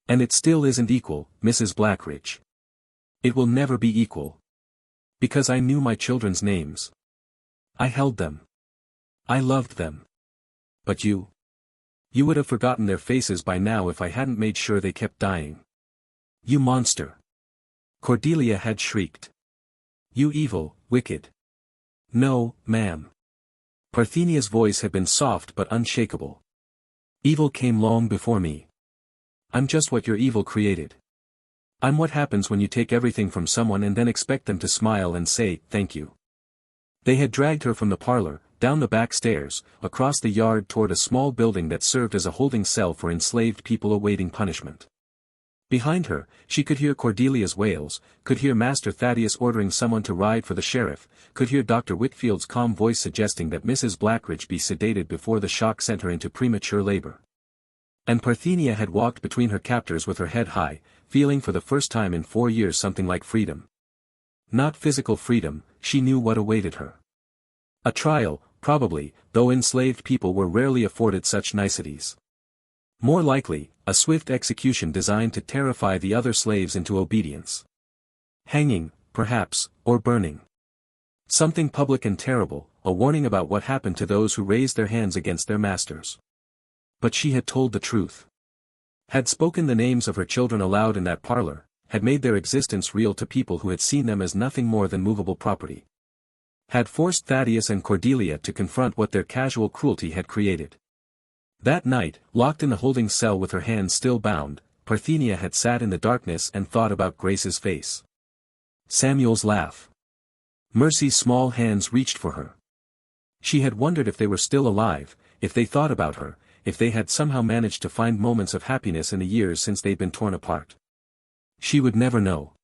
And it still isn't equal, Mrs. Blackridge. It will never be equal. Because I knew my children's names. I held them. I loved them. But you? You would have forgotten their faces by now if I hadn't made sure they kept dying. You monster. Cordelia had shrieked. You evil, wicked. No, ma'am. Parthenia's voice had been soft but unshakable. Evil came long before me. I'm just what your evil created. I'm what happens when you take everything from someone and then expect them to smile and say, thank you. They had dragged her from the parlor, down the back stairs, across the yard toward a small building that served as a holding cell for enslaved people awaiting punishment. Behind her, she could hear Cordelia's wails, could hear Master Thaddeus ordering someone to ride for the sheriff, could hear Dr. Whitfield's calm voice suggesting that Mrs. Blackridge be sedated before the shock sent her into premature labor. And Parthenia had walked between her captors with her head high, feeling for the first time in 4 years something like freedom. Not physical freedom, she knew what awaited her. A trial, probably, though enslaved people were rarely afforded such niceties. More likely, a swift execution designed to terrify the other slaves into obedience. Hanging, perhaps, or burning. Something public and terrible, a warning about what happened to those who raised their hands against their masters. But she had told the truth. Had spoken the names of her children aloud in that parlor, had made their existence real to people who had seen them as nothing more than movable property. Had forced Thaddeus and Cordelia to confront what their casual cruelty had created. That night, locked in the holding cell with her hands still bound, Parthenia had sat in the darkness and thought about Grace's face. Samuel's laugh. Mercy's small hands reached for her. She had wondered if they were still alive, if they thought about her, if they had somehow managed to find moments of happiness in the years since they'd been torn apart. She would never know.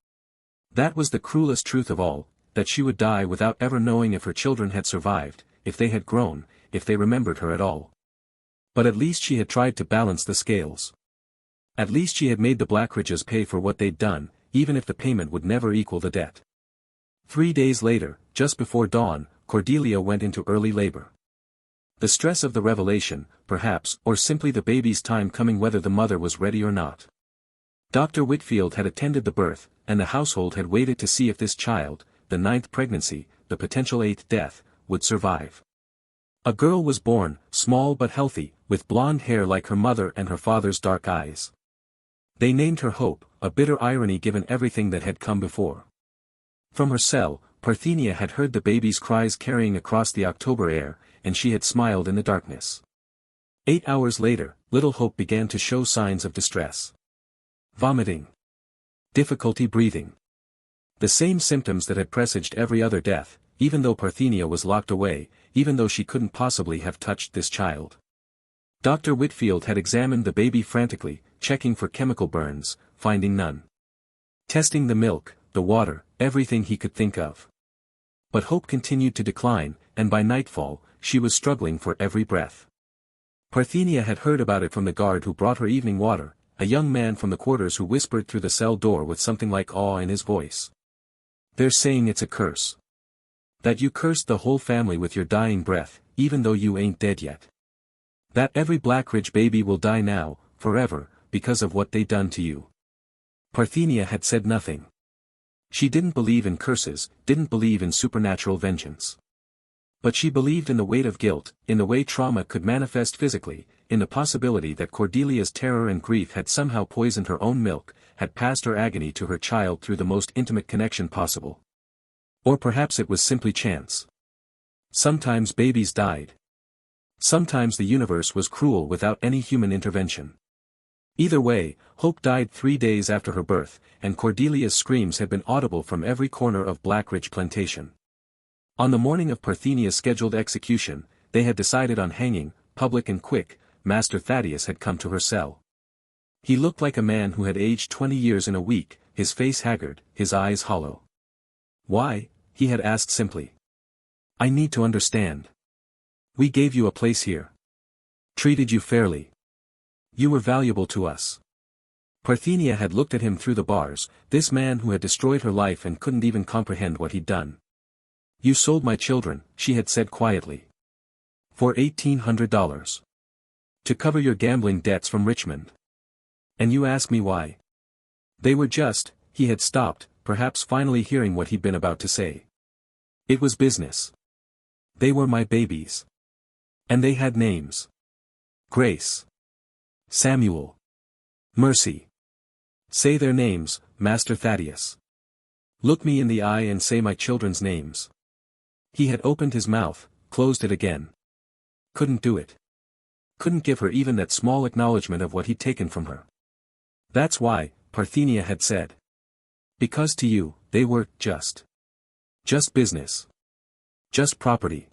That was the cruelest truth of all, that she would die without ever knowing if her children had survived, if they had grown, if they remembered her at all. But at least she had tried to balance the scales. At least she had made the Blackridges pay for what they'd done, even if the payment would never equal the debt. 3 days later, just before dawn, Cordelia went into early labor. The stress of the revelation, perhaps, or simply the baby's time coming whether the mother was ready or not. Dr. Whitfield had attended the birth, and the household had waited to see if this child, the 9th pregnancy, the potential 8th death, would survive. A girl was born, small but healthy, with blonde hair like her mother and her father's dark eyes. They named her Hope, a bitter irony given everything that had come before. From her cell, Parthenia had heard the baby's cries carrying across the October air, and she had smiled in the darkness. 8 hours later, little Hope began to show signs of distress. Vomiting. Difficulty breathing. The same symptoms that had presaged every other death, even though Parthenia was locked away, even though she couldn't possibly have touched this child. Dr. Whitfield had examined the baby frantically, checking for chemical burns, finding none. Testing the milk, the water, everything he could think of. But Hope continued to decline, and by nightfall, she was struggling for every breath. Parthenia had heard about it from the guard who brought her evening water, a young man from the quarters who whispered through the cell door with something like awe in his voice. "They're saying it's a curse. That you cursed the whole family with your dying breath, even though you ain't dead yet. That every Blackridge baby will die now, forever, because of what they done to you." Parthenia had said nothing. She didn't believe in curses, didn't believe in supernatural vengeance. But she believed in the weight of guilt, in the way trauma could manifest physically, in the possibility that Cordelia's terror and grief had somehow poisoned her own milk, had passed her agony to her child through the most intimate connection possible. Or perhaps it was simply chance. Sometimes babies died. Sometimes the universe was cruel without any human intervention. Either way, Hope died 3 days after her birth, and Cordelia's screams had been audible from every corner of Blackridge Plantation. On the morning of Parthenia's scheduled execution, they had decided on hanging, public and quick. Master Thaddeus had come to her cell. He looked like a man who had aged 20 years in a week, his face haggard, his eyes hollow. "Why?" he had asked simply. "I need to understand. We gave you a place here. Treated you fairly. You were valuable to us." Parthenia had looked at him through the bars, this man who had destroyed her life and couldn't even comprehend what he'd done. "You sold my children," she had said quietly. "For $1,800. To cover your gambling debts from Richmond. And you ask me why?" They were just, he had stopped, perhaps finally hearing what he'd been about to say. "It was business. They were my babies. And they had names. Grace. Samuel. Mercy. Say their names, Master Thaddeus. Look me in the eye and say my children's names." He had opened his mouth, closed it again. Couldn't do it. Couldn't give her even that small acknowledgement of what he'd taken from her. "That's why," Parthenia had said. "Because to you, they were, just business. Just property.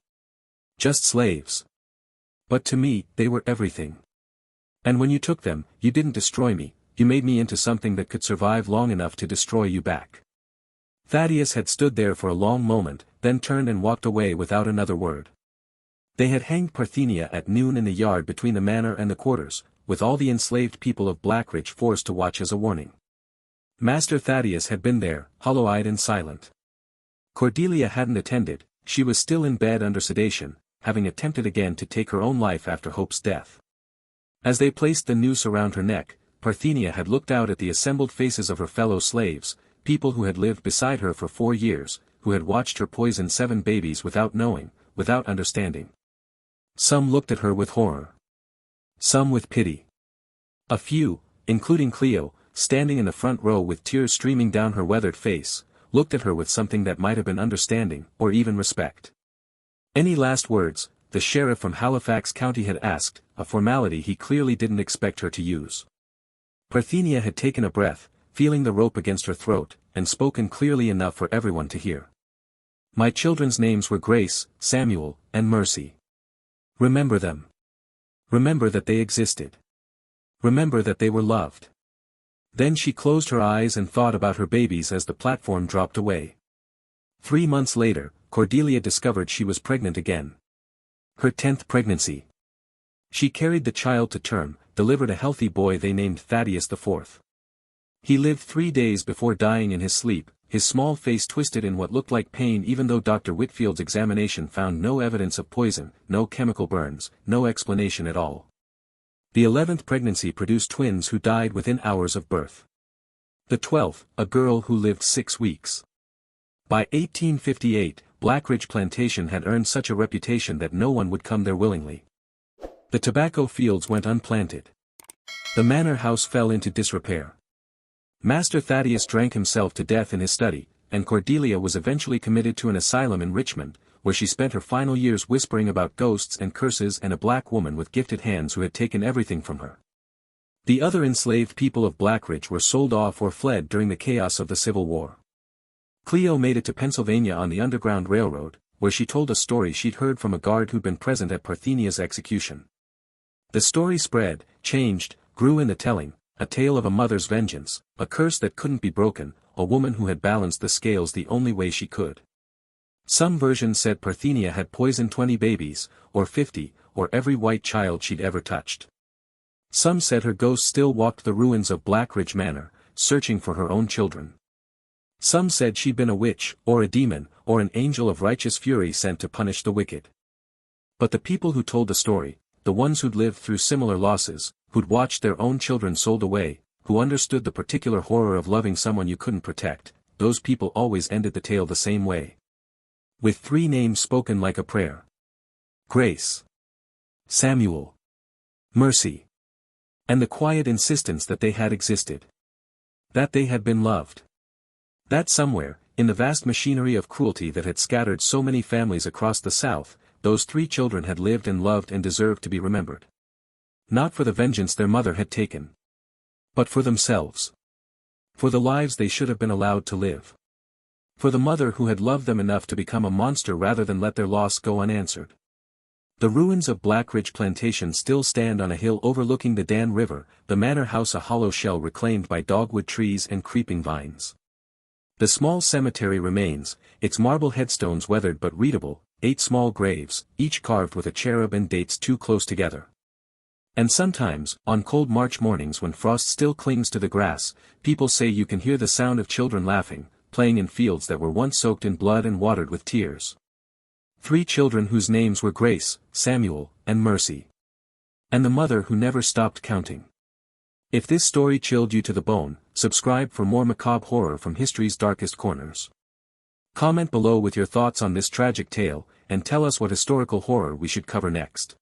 Just slaves. But to me, they were everything. And when you took them, you didn't destroy me, you made me into something that could survive long enough to destroy you back." Thaddeus had stood there for a long moment, then turned and walked away without another word. They had hanged Parthenia at noon in the yard between the manor and the quarters, with all the enslaved people of Blackridge forced to watch as a warning. Master Thaddeus had been there, hollow-eyed and silent. Cordelia hadn't attended, she was still in bed under sedation, having attempted again to take her own life after Hope's death. As they placed the noose around her neck, Parthenia had looked out at the assembled faces of her fellow slaves, people who had lived beside her for 4 years, who had watched her poison 7 babies without knowing, without understanding. Some looked at her with horror. Some with pity. A few, including Cleo, standing in the front row with tears streaming down her weathered face, looked at her with something that might have been understanding, or even respect. "Any last words?" the sheriff from Halifax County had asked, a formality he clearly didn't expect her to use. Parthenia had taken a breath, feeling the rope against her throat, and spoken clearly enough for everyone to hear. "My children's names were Grace, Samuel, and Mercy. Remember them. Remember that they existed. Remember that they were loved." Then she closed her eyes and thought about her babies as the platform dropped away. 3 months later, Cordelia discovered she was pregnant again. Her 10th pregnancy. She carried the child to term, delivered a healthy boy they named Thaddeus IV. He lived 3 days before dying in his sleep, his small face twisted in what looked like pain even though Dr. Whitfield's examination found no evidence of poison, no chemical burns, no explanation at all. The 11th pregnancy produced twins who died within hours of birth. The 12th, a girl who lived 6 weeks. By 1858, Blackridge Plantation had earned such a reputation that no one would come there willingly. The tobacco fields went unplanted. The manor house fell into disrepair. Master Thaddeus drank himself to death in his study, and Cordelia was eventually committed to an asylum in Richmond, where she spent her final years whispering about ghosts and curses and a black woman with gifted hands who had taken everything from her. The other enslaved people of Blackridge were sold off or fled during the chaos of the Civil War. Cleo made it to Pennsylvania on the Underground Railroad, where she told a story she'd heard from a guard who'd been present at Parthenia's execution. The story spread, changed, grew in the telling, a tale of a mother's vengeance, a curse that couldn't be broken, a woman who had balanced the scales the only way she could. Some versions said Parthenia had poisoned 20 babies, or 50, or every white child she'd ever touched. Some said her ghost still walked the ruins of Blackridge Manor, searching for her own children. Some said she'd been a witch, or a demon, or an angel of righteous fury sent to punish the wicked. But the people who told the story, the ones who'd lived through similar losses, who'd watched their own children sold away, who understood the particular horror of loving someone you couldn't protect, those people always ended the tale the same way. With 3 names spoken like a prayer. Grace. Samuel. Mercy. And the quiet insistence that they had existed. That they had been loved. That somewhere, in the vast machinery of cruelty that had scattered so many families across the South, those 3 children had lived and loved and deserved to be remembered. Not for the vengeance their mother had taken. But for themselves. For the lives they should have been allowed to live. For the mother who had loved them enough to become a monster rather than let their loss go unanswered. The ruins of Blackridge Plantation still stand on a hill overlooking the Dan River, the manor house a hollow shell reclaimed by dogwood trees and creeping vines. The small cemetery remains, its marble headstones weathered but readable, 8 small graves, each carved with a cherub and dates too close together. And sometimes, on cold March mornings when frost still clings to the grass, people say you can hear the sound of children laughing, playing in fields that were once soaked in blood and watered with tears. 3 children whose names were Grace, Samuel, and Mercy. And the mother who never stopped counting. If this story chilled you to the bone, subscribe for more macabre horror from history's darkest corners. Comment below with your thoughts on this tragic tale, and tell us what historical horror we should cover next.